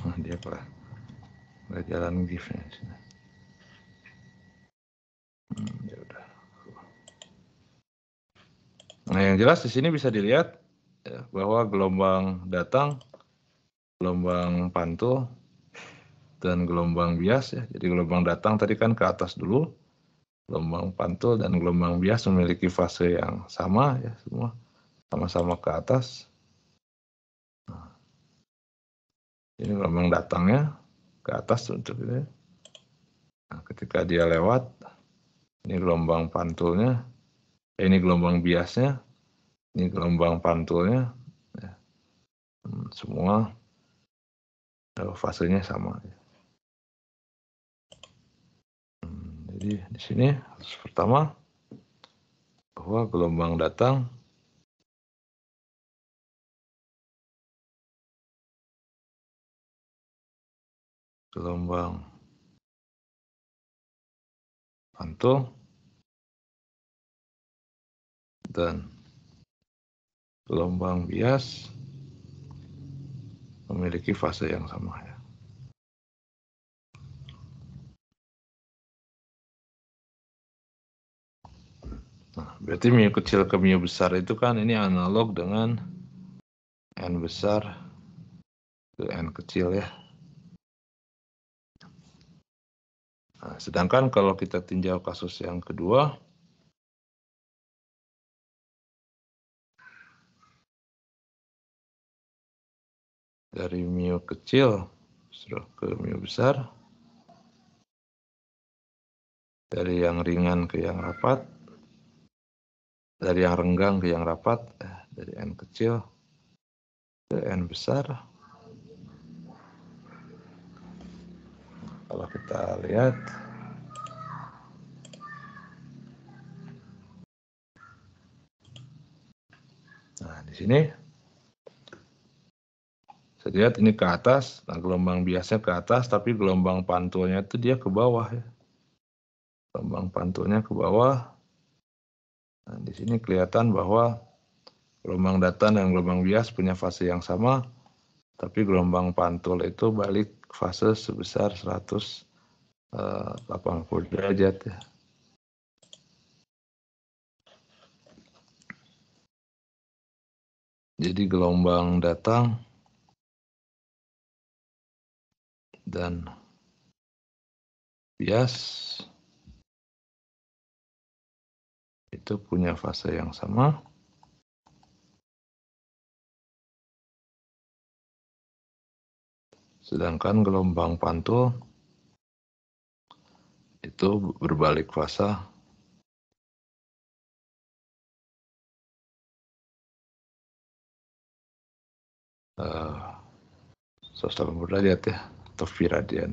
Nah, dia nggak jalan GIF-nya sini. Ya udah. Nah, yang jelas di sini bisa dilihat ya, bahwa gelombang datang, gelombang pantul, dan gelombang bias ya. Jadi gelombang datang tadi kan ke atas dulu, gelombang pantul dan gelombang bias memiliki fase yang sama ya, semua sama-sama ke atas. Nah, ini gelombang datangnya ke atas untuk ini. Nah, ketika dia lewat, ini gelombang pantulnya, ini gelombang biasnya, ini gelombang pantulnya, ya. Semua fasenya sama. Jadi di sini pertama bahwa gelombang datang gelombang pantul dan gelombang bias memiliki fase yang sama ya. Nah, berarti mu kecil ke mu besar itu kan ini analog dengan n besar ke n kecil ya. Nah, sedangkan kalau kita tinjau kasus yang kedua, dari mu kecil ke mu besar, dari yang ringan ke yang rapat, dari yang renggang ke yang rapat, dari n kecil ke n besar. Kalau kita lihat, nah di sini saya lihat ini ke atas, nah gelombang biasanya ke atas, tapi gelombang pantulnya itu dia ke bawah ya. Gelombang pantulnya ke bawah. Nah, di sini kelihatan bahwa gelombang datang dan gelombang bias punya fase yang sama, tapi gelombang pantul itu balik fase sebesar 180 derajat ya. Jadi gelombang datang dan bias itu punya fase yang sama. Sedangkan gelombang pantul itu berbalik fase 180 derajat ya, atau V radian.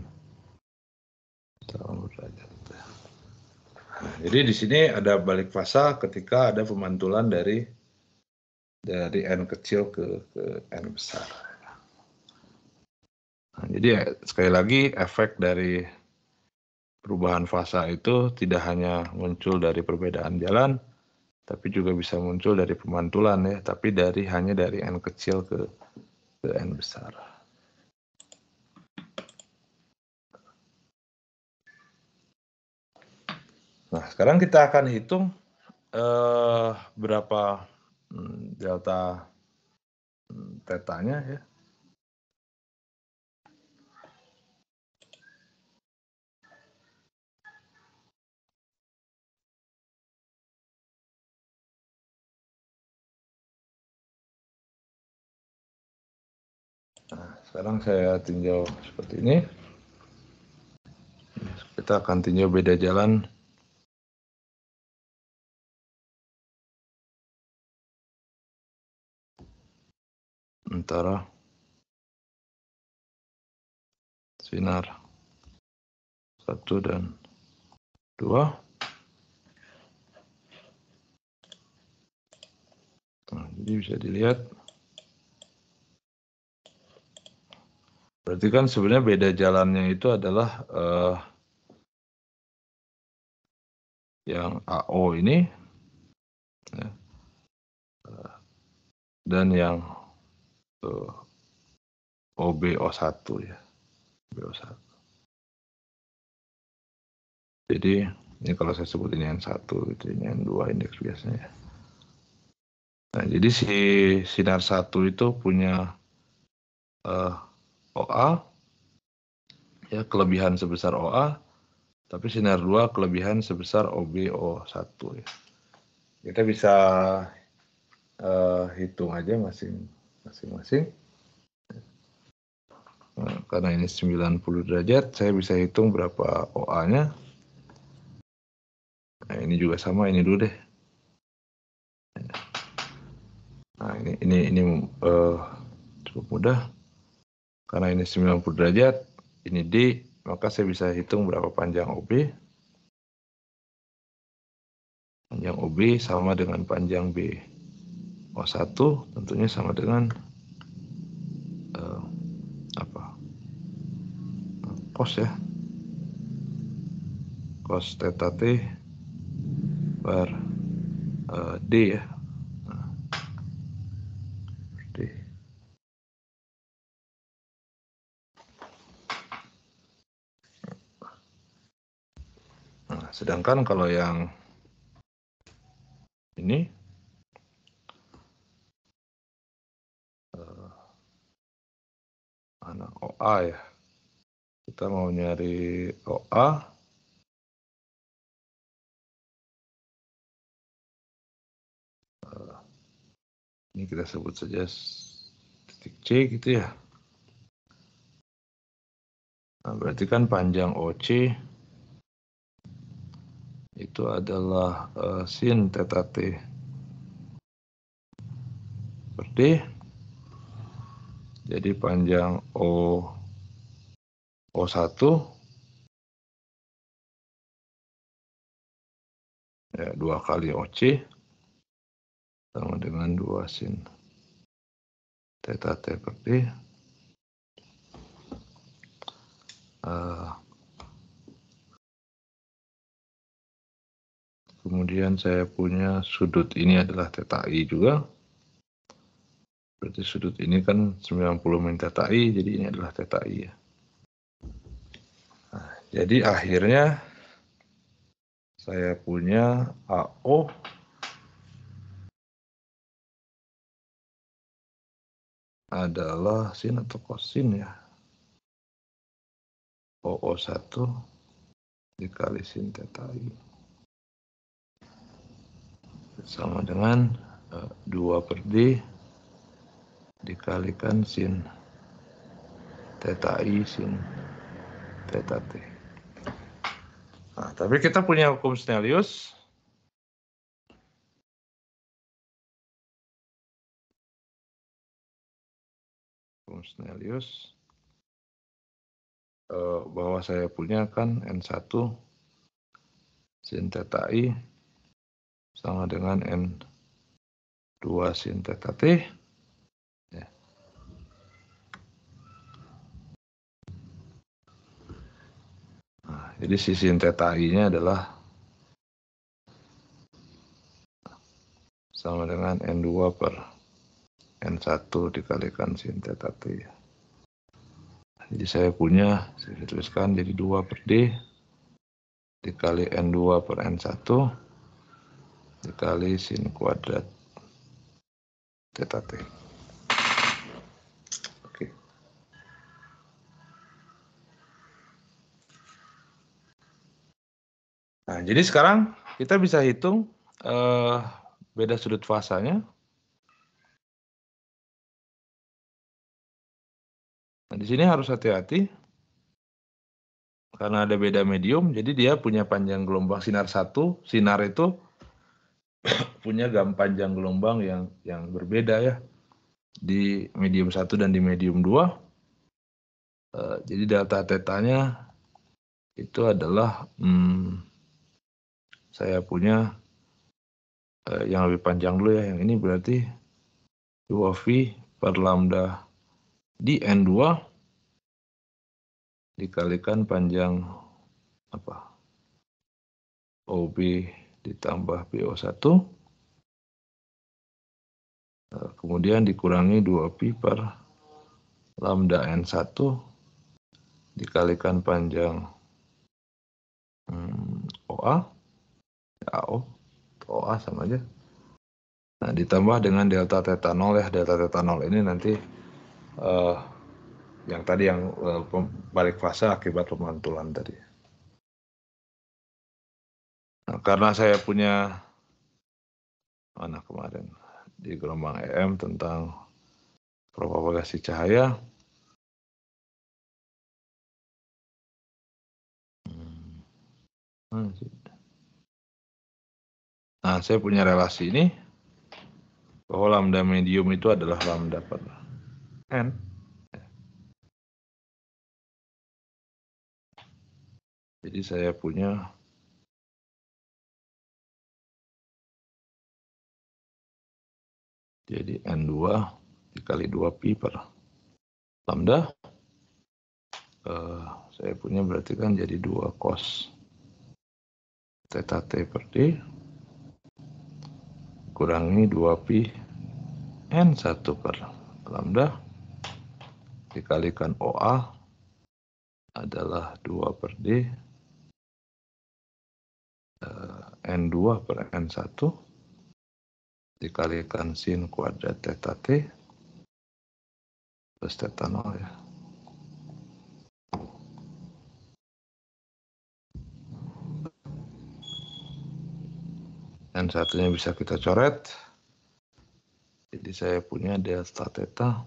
180 derajat. Nah, jadi di sini ada balik fasa ketika ada pemantulan dari n kecil ke n besar. Nah, jadi sekali lagi efek dari perubahan fasa itu tidak hanya muncul dari perbedaan jalan, tapi juga bisa muncul dari pemantulan ya, tapi hanya dari n kecil ke n besar. Nah, sekarang kita akan hitung berapa delta tetanya ya. Nah, sekarang saya tinjau seperti ini. Kita akan tinjau beda jalan antara sinar 1 dan 2. Nah, jadi bisa dilihat Berarti kan sebenarnya beda jalannya itu adalah yang AO ini ya, dan yang OBO1 ya. OBO1. Jadi ini kalau saya sebut ini N1, itu ini N2 indeks biasanya. Nah, jadi si sinar 1 itu punya OA, ya kelebihan sebesar OA, tapi sinar 2 kelebihan sebesar OBO1 ya. Kita bisa hitung aja masing-masing. Nah, karena ini 90 derajat, saya bisa hitung berapa OA-nya. Nah, ini juga sama, ini dulu deh. Nah, ini cukup mudah. Karena ini 90 derajat, ini D, maka saya bisa hitung berapa panjang OB. Panjang OB sama dengan panjang B. O1 tentunya sama dengan cos ya. Cos theta T per D ya. D. Nah, sedangkan kalau yang ini mana OA ya. Kita mau nyari OA. Ini kita sebut saja titik C gitu ya. Nah, berarti kan panjang OC itu adalah sin theta T per D. Jadi panjang O1 ya 2 kali OC sama dengan 2 sin theta T per D. Kemudian saya punya sudut ini adalah theta I juga. Berarti sudut ini kan 90 min theta I, jadi ini adalah theta I ya. Nah, jadi akhirnya saya punya AO adalah sin atau kosin ya. OO1 dikali sin theta I. Sama dengan 2 per D dikalikan sin theta I sin theta T. Nah, tapi kita punya hukum Snellius. Hukum Snellius bahwa saya punya kan N1 sin theta I sama dengan N2 sin theta T. Ya. Nah, jadi si sin theta I-nya adalah sama dengan N2 per N1 dikalikan sin theta T. Jadi saya punya, saya tuliskan jadi 2 per D dikali N2 per N1 dikali sin kuadrat theta T. Oke. Nah, jadi sekarang kita bisa hitung beda sudut fasanya. Nah, di sini harus hati-hati karena ada beda medium, jadi dia punya panjang gelombang sinar 1, sinar itu punya panjang gelombang yang berbeda ya di medium 1 dan di medium 2. Jadi delta tetanya itu adalah saya punya yang lebih panjang dulu ya, yang ini berarti 2V per lambda di N2 dikalikan panjang OB ditambah BO1, kemudian dikurangi 2pi per lambda N1 dikalikan panjang OA, AO, OA sama aja. Nah, ditambah dengan delta theta 0 ya. Delta theta 0 ini nanti yang tadi yang balik fase akibat pemantulan tadi. Nah, karena saya punya mana kemarin di gelombang EM tentang propagasi cahaya, nah saya punya relasi ini bahwa lambda medium itu adalah lambda per N. Jadi saya punya jadi N2 dikali 2pi per lambda. Saya punya berarti kan jadi 2 cos theta T per D kurangi 2pi N1 per lambda dikalikan OA adalah 2 per D N2 per N1 dikalikan sin kuadrat theta T plus theta 0 ya. N1-nya bisa kita coret. Jadi saya punya delta theta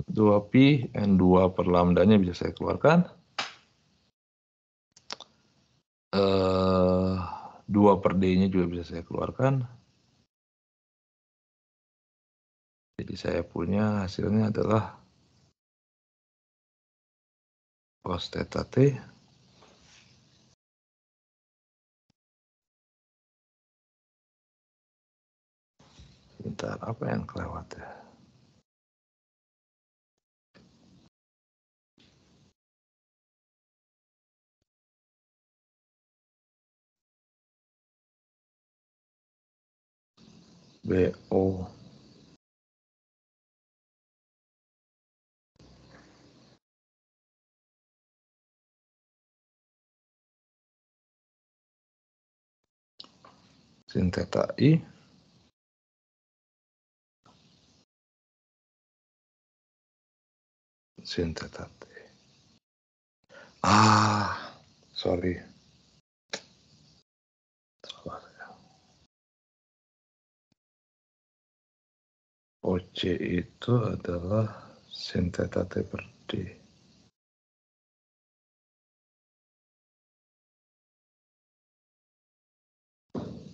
2pi N2 per lambdanya bisa saya keluarkan. 2 per D-nya juga bisa saya keluarkan. Jadi saya punya hasilnya adalah cos theta T bentar, apa yang kelewat ya? BO sin theta I sin theta T. Sorry. OC itu adalah sin theta T per D.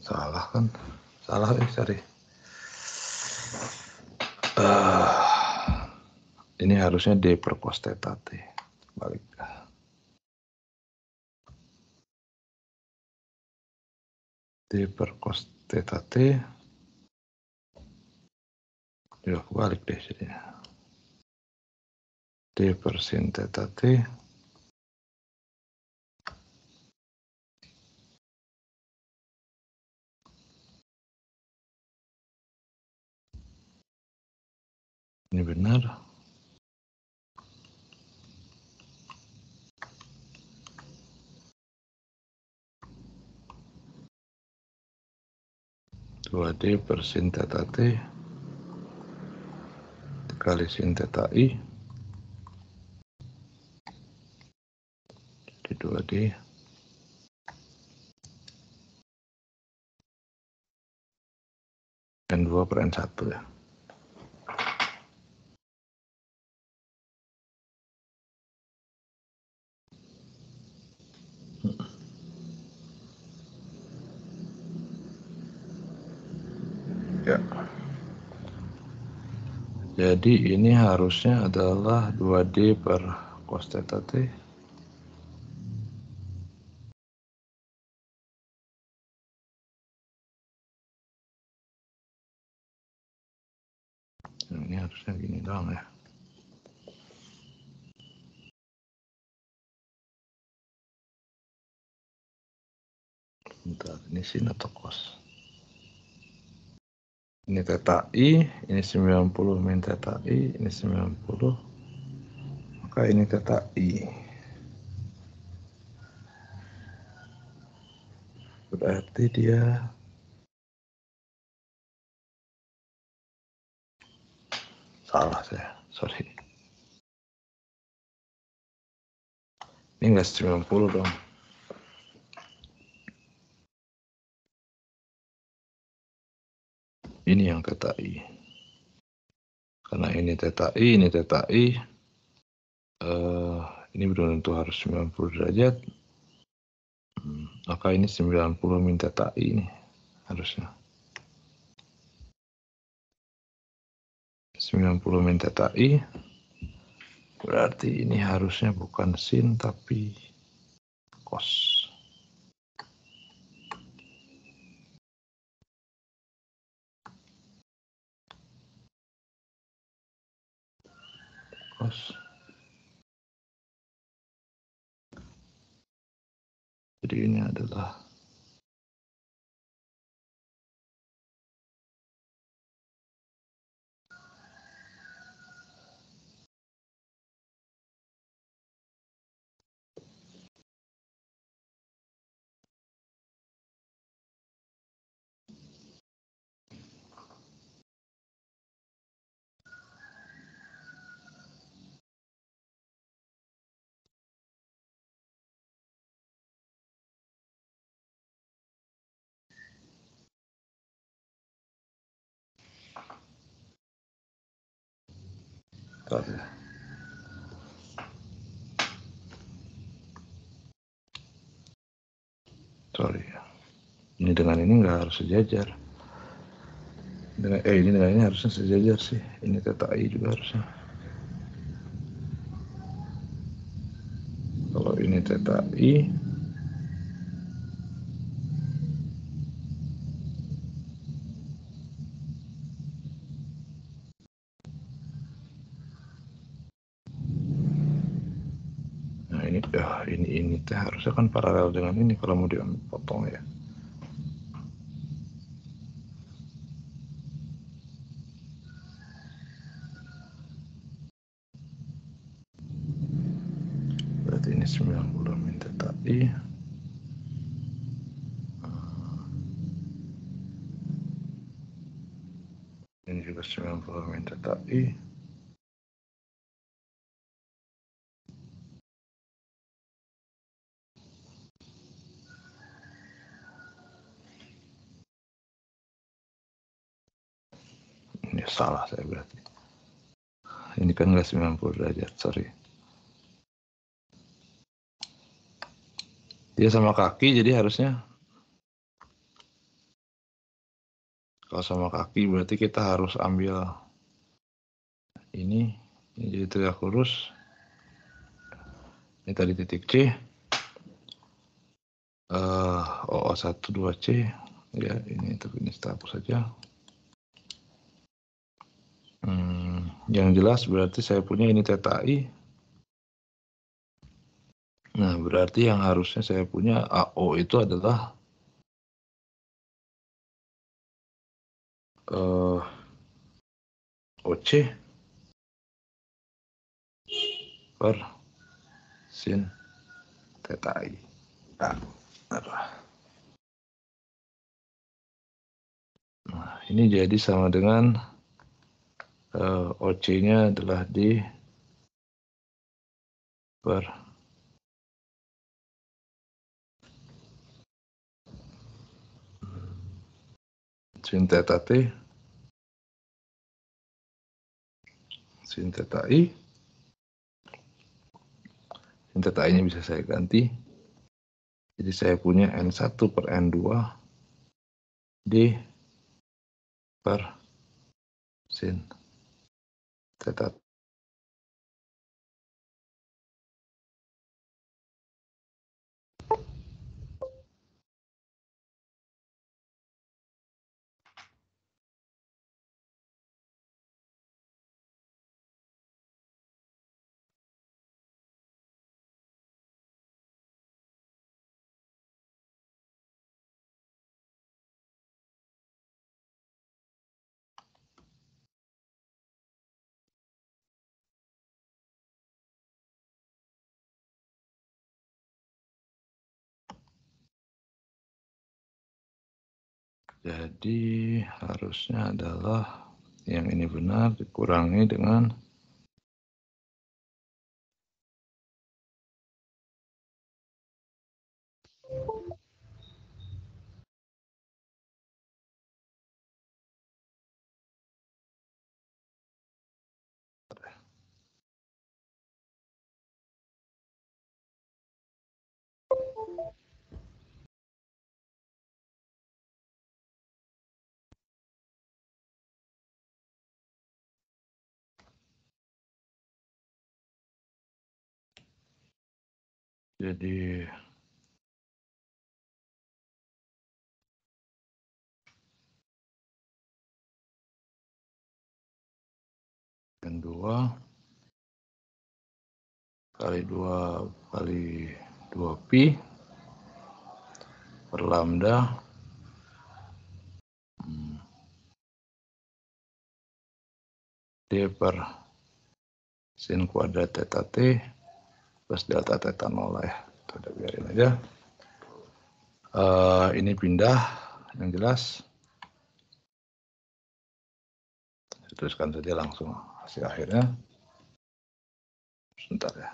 Salah kan? Salah sorry. Ini harusnya D per cos theta T. Balik. D per cos theta T. Ya, balik deh jadinya. D per sin theta T. Ini benar. Dua D per sin theta T dikali sin theta I jadi 2D N2 per N1 ya. Ya. Jadi ini harusnya adalah 2D per cos theta T. Ini harusnya gini doang ya. Bentar, ini sin atau cos? Ini theta I, ini 90 min theta I, ini 90. Maka ini theta I. Berarti dia salah saya, sorry. Ini enggak 90 dong. Ini yang theta I. Karena ini theta I, ini theta I. Ini belum tentu harus 90 derajat. Maka ini 90 min theta I ini harusnya. 90 min theta I. Berarti ini harusnya bukan sin tapi cos. Jadi ini adalah sorry. Ini dengan ini nggak harus sejajar. Ini dengan ini harusnya sejajar sih. Ini theta I juga harusnya. Kalau ini theta I, nah ini teh harusnya kan paralel dengan ini kalau mau dipotong ya. Berarti ini 90 min theta I. Ini juga 90 min theta I. Ini salah saya berarti. Ini kan nggak 90 derajat, sorry. Dia sama kaki jadi harusnya. Kalau sama kaki berarti kita harus ambil ini jadi tegak lurus. Ini tadi titik C. OO1 2C. Ya, ini hapus saja. Yang jelas berarti saya punya ini theta I. Nah, berarti yang harusnya saya punya AO itu adalah OC per sin theta I. Nah, ini jadi sama dengan OC-nya adalah D per sin theta T sin theta I. Sin theta I-nya bisa saya ganti. Jadi saya punya N1 per N2 D per sin theta Jadi harusnya adalah yang ini benar dikurangi dengan jadi N 2 kali 2 kali 2 pi per lambda D per sin kuadrat theta T plus delta theta 0 lah ya. Kita udah biarin aja. Ini pindah yang jelas. Saya tuliskan saja langsung hasil akhirnya. Sebentar ya.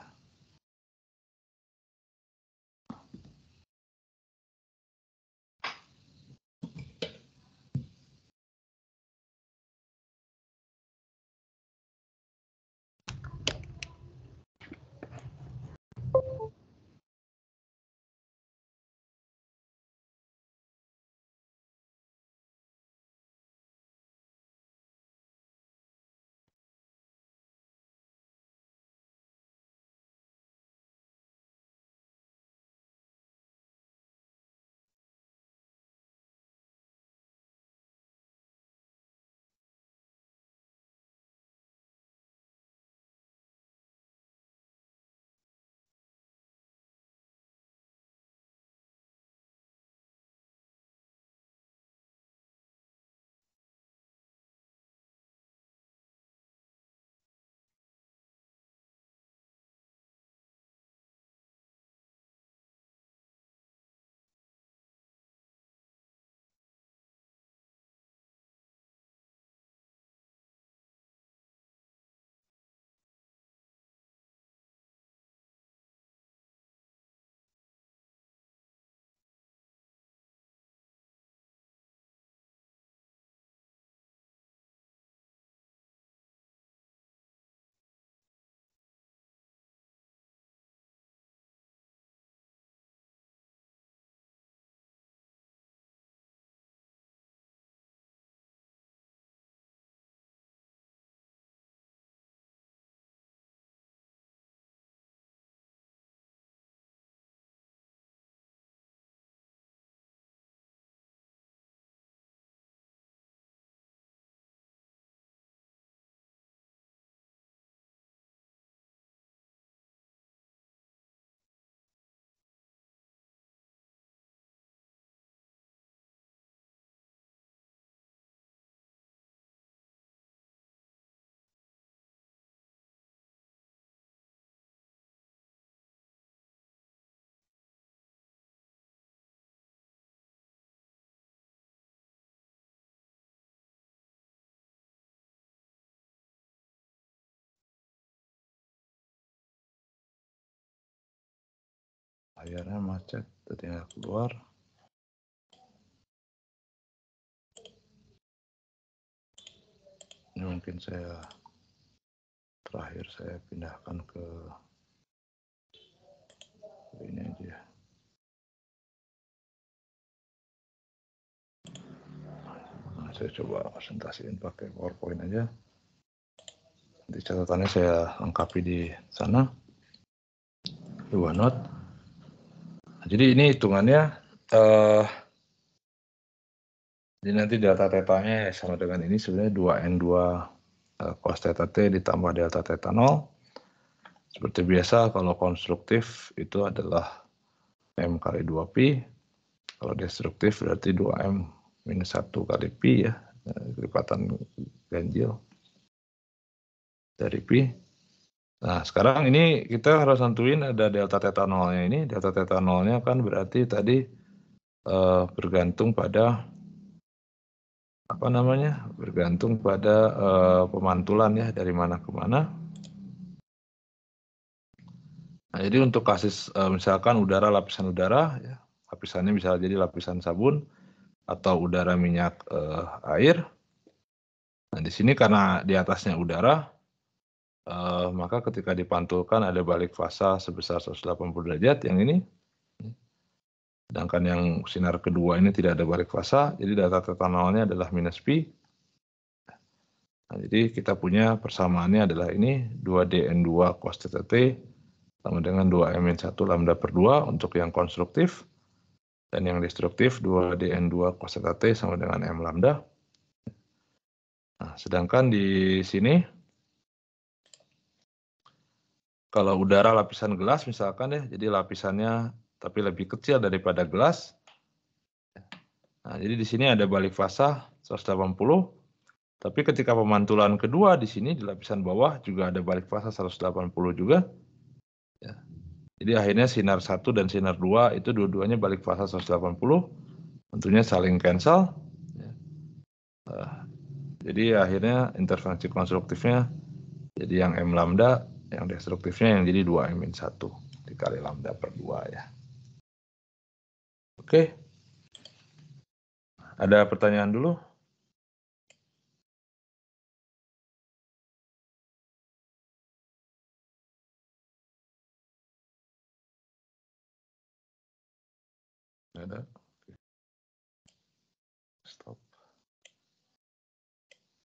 Layarnya macet, tinggal keluar. Ini mungkin terakhir saya pindahkan ke ini aja. Nah, saya coba presentasiin pakai PowerPoint aja. Nanti catatannya saya lengkapi di sana. Di OneNote. Nah, jadi ini hitungannya. Jadi nanti delta tetanya sama dengan ini sebenarnya 2N2 cos theta T ditambah delta theta 0. Seperti biasa kalau konstruktif itu adalah M kali 2pi. Kalau destruktif berarti 2M minus 1 kali pi ya. Kelipatan ganjil dari pi. Nah sekarang ini kita harus tentuin ada delta theta 0-nya ini. Delta theta 0-nya kan berarti tadi bergantung pada bergantung pada pemantulan ya, dari mana ke mana. Nah, jadi untuk kasus misalkan udara, lapisan udara, ya, lapisannya bisa jadi lapisan sabun atau udara minyak air. Nah, di sini karena di atasnya udara, maka ketika dipantulkan ada balik fasa sebesar 180 derajat yang ini. Sedangkan yang sinar kedua ini tidak ada balik fasa, jadi data theta nolnya adalah minus pi. Nah, jadi kita punya persamaannya adalah ini 2dn2 cos theta t sama dengan 2m-1 lambda per 2 untuk yang konstruktif. Dan yang destruktif 2dn2 cos theta t sama dengan m lambda. Nah, sedangkan di sini kalau udara lapisan gelas misalkan ya, jadi lapisannya tapi lebih kecil daripada gelas. Nah, jadi di sini ada balik fasa 180, tapi ketika pemantulan kedua di sini di lapisan bawah juga ada balik fasa 180 juga. Ya. Jadi akhirnya sinar 1 dan sinar 2 itu dua-duanya balik fasa 180, tentunya saling cancel. Ya. Jadi akhirnya interferensi konstruktifnya jadi yang M lambda, yang destruktifnya yang jadi 2M-1 dikali lambda per 2 ya. Oke. Ada pertanyaan dulu? Ada.